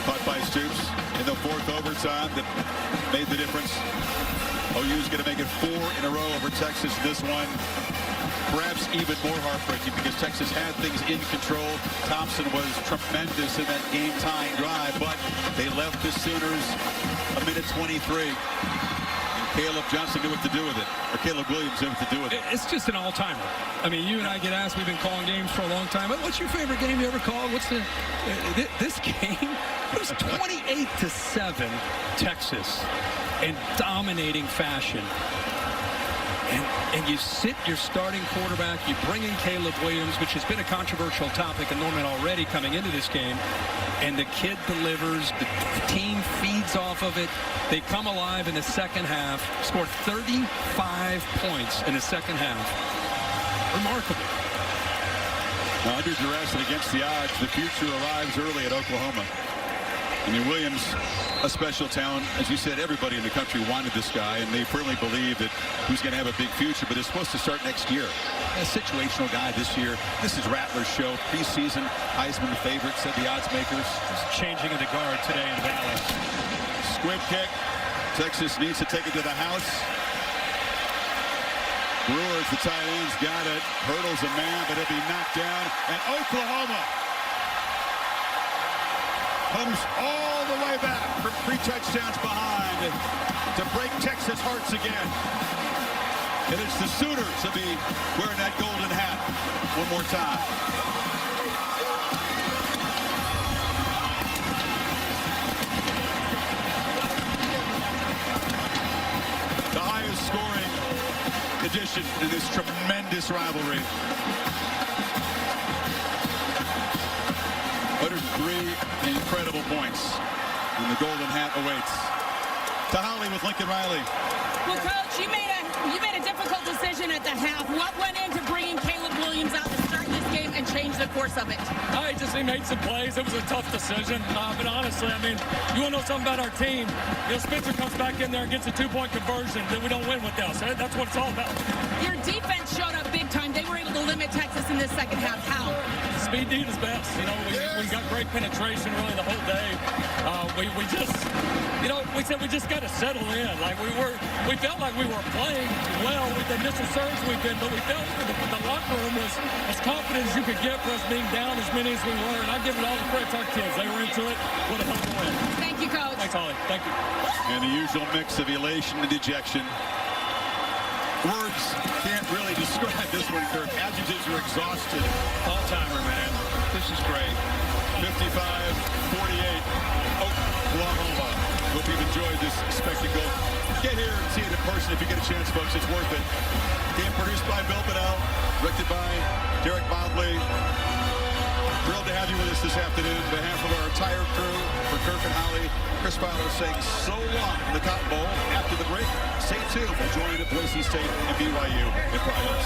caught by Stoops in the 4th overtime that made the difference. OU's going to make it 4 in a row over Texas. This one perhaps even more heartbreaking because Texas had things in control. Thompson was tremendous in that game-tying drive, but they left the Sooners a minute 23. Caleb Johnson knew what to do with it, or Caleb Williams knew what to do with it. It's just an all-timer. I mean, you and I get asked, we've been calling games for a long time. What's your favorite game you ever called? What's the this game? It was 28-7 Texas in dominating fashion. And you sit your starting quarterback, you bring in Caleb Williams, which has been a controversial topic in Norman already coming into this game, and the kid delivers, the team feeds off of it. They come alive in the second half, scored 35 points in the second half. Remarkable. Now, under duress and against the odds, the future arrives early at Oklahoma. I mean, Williams, a special talent. As you said, everybody in the country wanted this guy, and they firmly believe that he's going to have a big future, but it's supposed to start next year. A situational guy this year. This is Rattler's show. Preseason Heisman favorite, said the odds makers. It's changing of the guard today in Dallas. Squib kick. Texas needs to take it to the house. Brewers, the tight ends, got it. Hurdles a man, but he'll be knocked down. And Oklahoma comes all the way back from 3 touchdowns behind to break Texas hearts again. And it's the Sooners to be wearing that golden hat one more time. The highest scoring addition in this tremendous rivalry. 103 incredible points, and the golden hat awaits. To Holly with Lincoln Riley. Well, Coach, you made a difficult decision at the half. What went into bringing Caleb Williams out to start this game and change the course of it? He made some plays. It was a tough decision. But honestly, I mean, you want to know something about our team? You know, Spencer comes back in there and gets a 2-point conversion. Then we don't win with us. That's what it's all about. Your defense showed up big time. They were able to limit Texas in this second half. How? Speed need is best. You know, we got great penetration really the whole day. We just, you know, we said we just got to settle in. Like we felt like we were playing well with the initial surge weekend, but we felt the locker room was as confident as you could get for us being down as many as we were. And I give it all the credit to our kids. They were into it. What a hell of a win. Thank you, Coach. Thanks, Holly. Thank you. And the usual mix of elation and dejection. Words can't really describe this one, Kirk. Adjectives are exhausted. All-timer, man. This is great. 55-48, Oklahoma. Hope you've enjoyed this spectacle. Get here and see it in person if you get a chance, folks. It's worth it. Game produced by Bill Bedell, directed by Derek Bobley. Thrilled to have you with us this afternoon. On behalf of our entire crew, for Kirk and Holly, Chris Fowler saying so long in the Cotton Bowl. After the break, stay tuned. We'll join Boise State and BYU in progress.